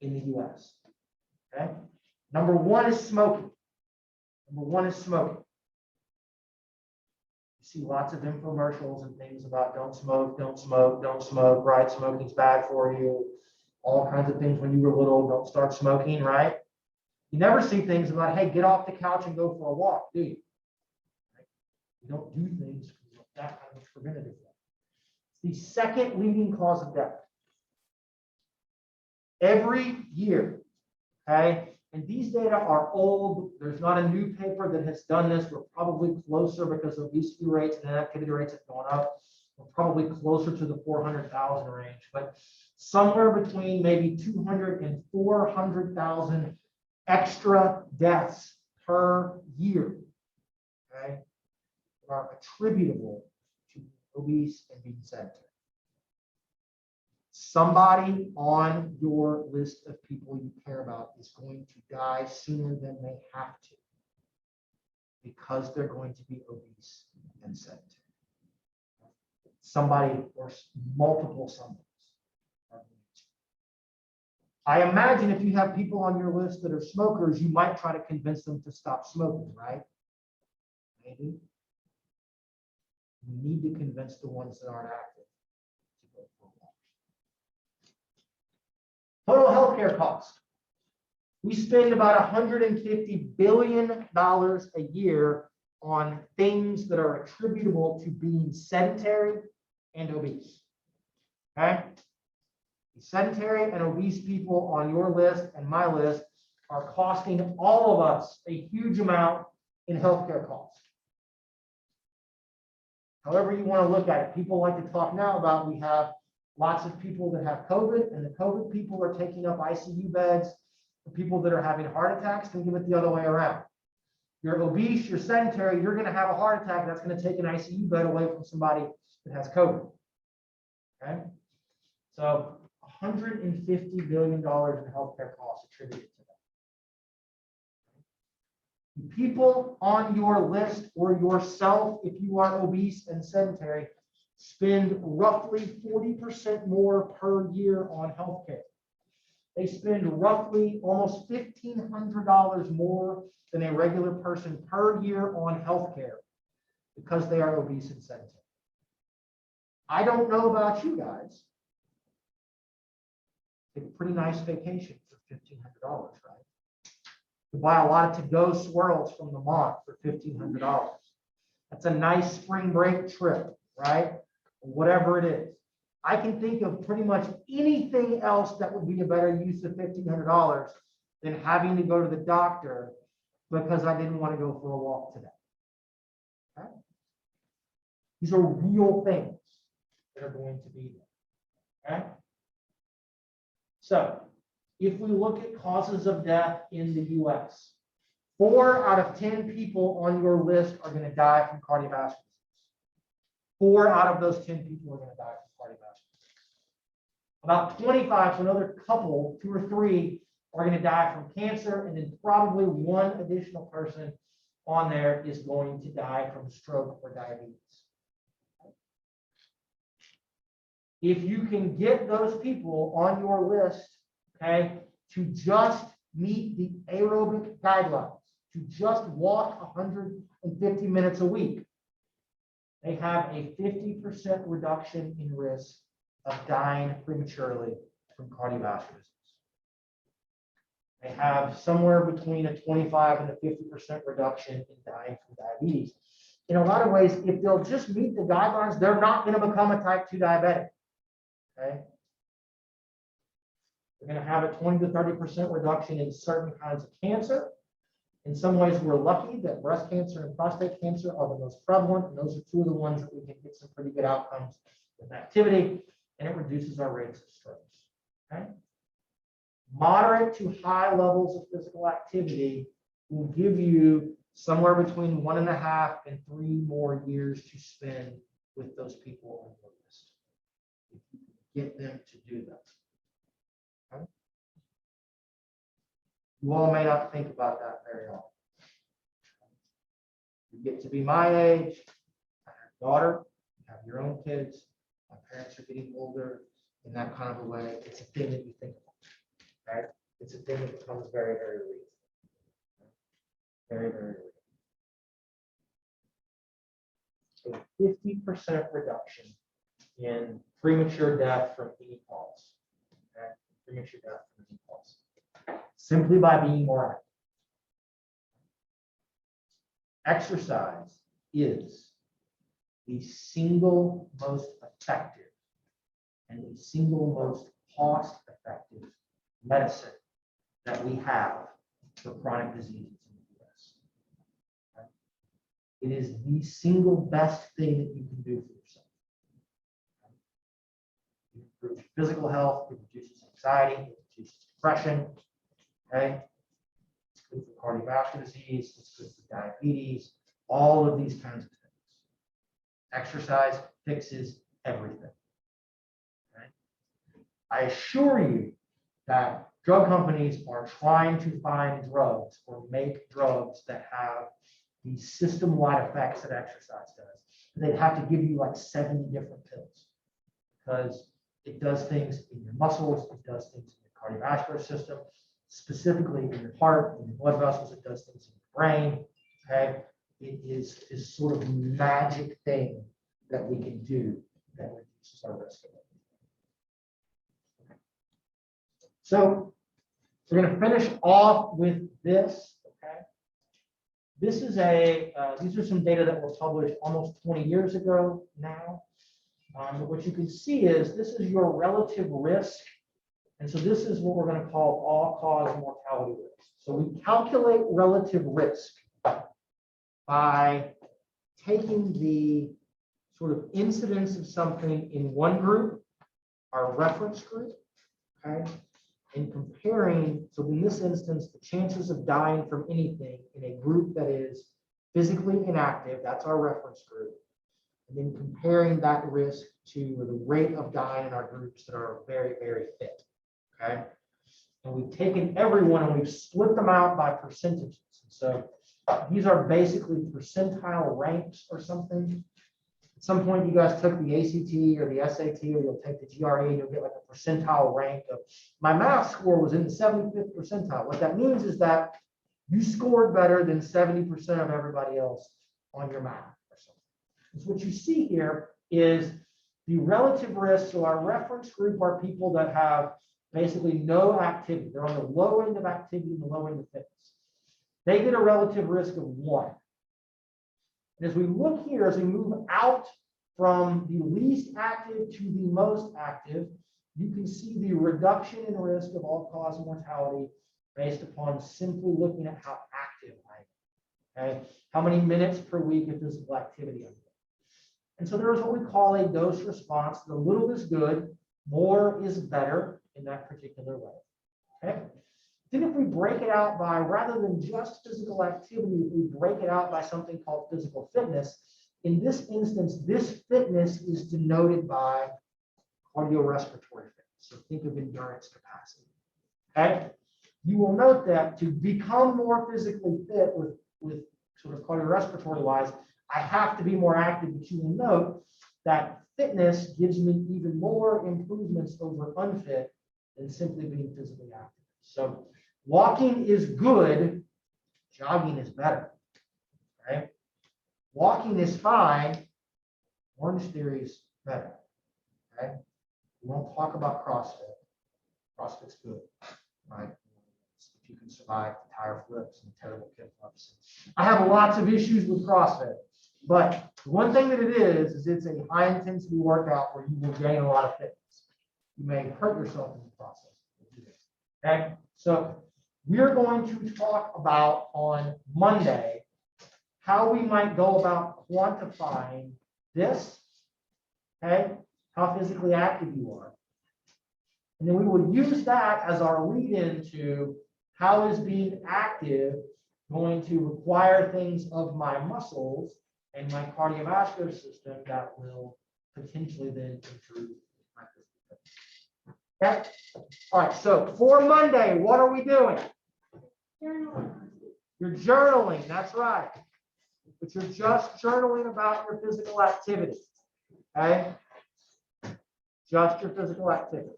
in the US, okay? #1 is smoking. #1 is smoking. See lots of infomercials and things about don't smoke, don't smoke, don't smoke, right? Smoking's bad for you. All kinds of things when you were little, don't start smoking, right? You never see things about, hey, get off the couch and go for a walk, do you? Right? You don't do things that kind of preventative. It's the second leading cause of death. Every year, okay, And these data are old. There's not a new paper that has done this. We're probably closer because obesity rates and inactivity rates have gone up. We're probably closer to the 400,000 range, but somewhere between maybe 200 and 400,000 extra deaths per year, okay, are attributable to obese and being sedentary. Somebody on your list of people you care about is going to die sooner than they have to because they're going to be obese and sedentary. Somebody or multiple somebodies are going to. I imagine if you have people on your list that are smokers, you might try to convince them to stop smoking, right? Maybe. You need to convince the ones that aren't active to go for a walk. Total healthcare cost. We spend about $150 billion a year on things that are attributable to being sedentary and obese. Okay? The sedentary and obese people on your list and my list are costing all of us a huge amount in healthcare costs. However you want to look at it, people like to talk now about we have lots of people that have COVID, and the COVID people are taking up ICU beds. The people that are having heart attacks, think of it the other way around. You're obese, you're sedentary, you're going to have a heart attack. That's going to take an ICU bed away from somebody that has COVID. Okay? So $150 billion in healthcare costs attributed to that. The people on your list or yourself, if you are obese and sedentary, spend roughly 40% more per year on healthcare. They spend roughly almost $1,500 more than a regular person per year on healthcare because they are obese and sedentary. I don't know about you guys. Take a pretty nice vacation for $1,500, right? You buy a lot of to-go swirls from the mall for $1,500. That's a nice spring break trip, right? Whatever it is. I can think of pretty much anything else that would be a better use of $1,500 than having to go to the doctor because I didn't want to go for a walk today. Okay? These are real things that are going to be there. Okay? So, if we look at causes of death in the US, 4 out of 10 people on your list are going to die from cardiovascular disease. 4 out of those 10 people are going to die from cardiovascular disease. About 25, so another couple, 2 or 3, are going to die from cancer, and then probably 1 additional person on there is going to die from stroke or diabetes. If you can get those people on your list, okay, to just meet the aerobic guidelines, to just walk 150 minutes a week, they have a 50% reduction in risk of dying prematurely from cardiovascular disease. They have somewhere between a 25 and a 50% reduction in dying from diabetes. In a lot of ways, if they'll just meet the guidelines, they're not going to become a type 2 diabetic. Okay? They're going to have a 20 to 30% reduction in certain kinds of cancer. In some ways, we're lucky that breast cancer and prostate cancer are the most prevalent, and those are 2 of the ones that we can get some pretty good outcomes with activity, and it reduces our rates of strokes. Okay? Moderate to high levels of physical activity will give you somewhere between 1.5 and 3 more years to spend with those people on your list, if you can get them to do that. Okay? You all may not think about that very often. You get to be my age, I have a daughter, you have your own kids, my parents are getting older, in that kind of a way, it's a thing that you think about, right? It's a thing that becomes very, very real. Very, very real. A 50% reduction in premature death from any cause. Okay? Premature death from any cause. Simply by being more active. Exercise is the single most effective and the single most cost-effective medicine that we have for chronic diseases in the US. Okay? It is the single best thing that you can do for yourself. It improves your physical health, it reduces anxiety, it reduces depression. Okay? It's good for cardiovascular disease, it's good for diabetes, all of these kinds of things. Exercise fixes everything. Okay? I assure you that drug companies are trying to find drugs or make drugs that have the system-wide effects that exercise does. They'd have to give you like 70 different pills because it does things in your muscles, it does things in your cardiovascular system, specifically in your heart, in your blood vessels, it does things in your brain. Okay, it is this sort of magic thing that we can do that reduces our risk of it. So we're going to finish off with this. Okay, this is these are some data that were published almost 20 years ago now. But what you can see is this is your relative risk. And so this is what we're going to call all-cause mortality risk. So we calculate relative risk by taking the sort of incidence of something in one group, our reference group, okay, and comparing, so in this instance, the chances of dying from anything in a group that is physically inactive, that's our reference group, and then comparing that risk to the rate of dying in our groups that are very, very fit. Okay, and we've taken everyone and we've split them out by percentages. So these are basically percentile ranks or something. At some point, you guys took the ACT or the SAT, or you'll take the GRE, and you'll get like a percentile rank of my math score was in the 75th percentile. What that means is that you scored better than 70% of everybody else on your math or something. So what you see here is the relative risk. So our reference group are people that have basically no activity. They're on the low end of activity and the low end of fitness. They get a relative risk of 1. And as we look here, as we move out from the least active to the most active, you can see the reduction in risk of all-cause mortality based upon simply looking at how active I am. Okay? How many minutes per week of physical activity I'm doing. And so there is what we call a dose response. The little is good, more is better in that particular way. Okay? Then if we break it out by, rather than just physical activity, if we break it out by something called physical fitness, in this instance, this fitness is denoted by cardiorespiratory fitness. So think of endurance capacity. Okay? You will note that to become more physically fit with sort of cardiorespiratory wise, I have to be more active, but you will note that fitness gives me even more improvements over unfit than simply being physically active. So walking is good, jogging is better, right? Walking is fine, Orange Theory is better, okay? We won't talk about CrossFit. CrossFit's good, right? If you can survive the tire flips and terrible kick-ups. I have lots of issues with CrossFit, but the one thing that it is it's a high-intensity workout where you will gain a lot of fitness. You may hurt yourself in the process. Okay, so we're going to talk about on Monday how we might go about quantifying this, okay, how physically active you are. And then we will use that as our lead into how is being active going to require things of my muscles and my cardiovascular system that will potentially then improve my physical fitness. Okay. All right. So for Monday, what are we doing? Journaling. You're journaling. That's right. But you're just journaling about your physical activity. Okay. Just your physical activity.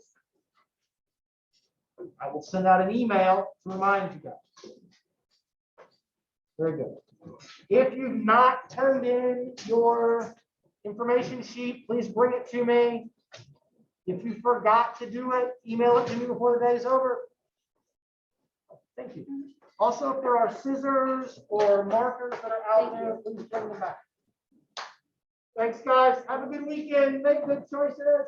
I will send out an email to remind you guys. Very good. If you've not turned in your information sheet, please bring it to me. If you forgot to do it, email it to me before the day is over. Thank you. Also, if there are scissors or markers that are out there, please bring them back. Thanks, guys. Have a good weekend. Make good choices.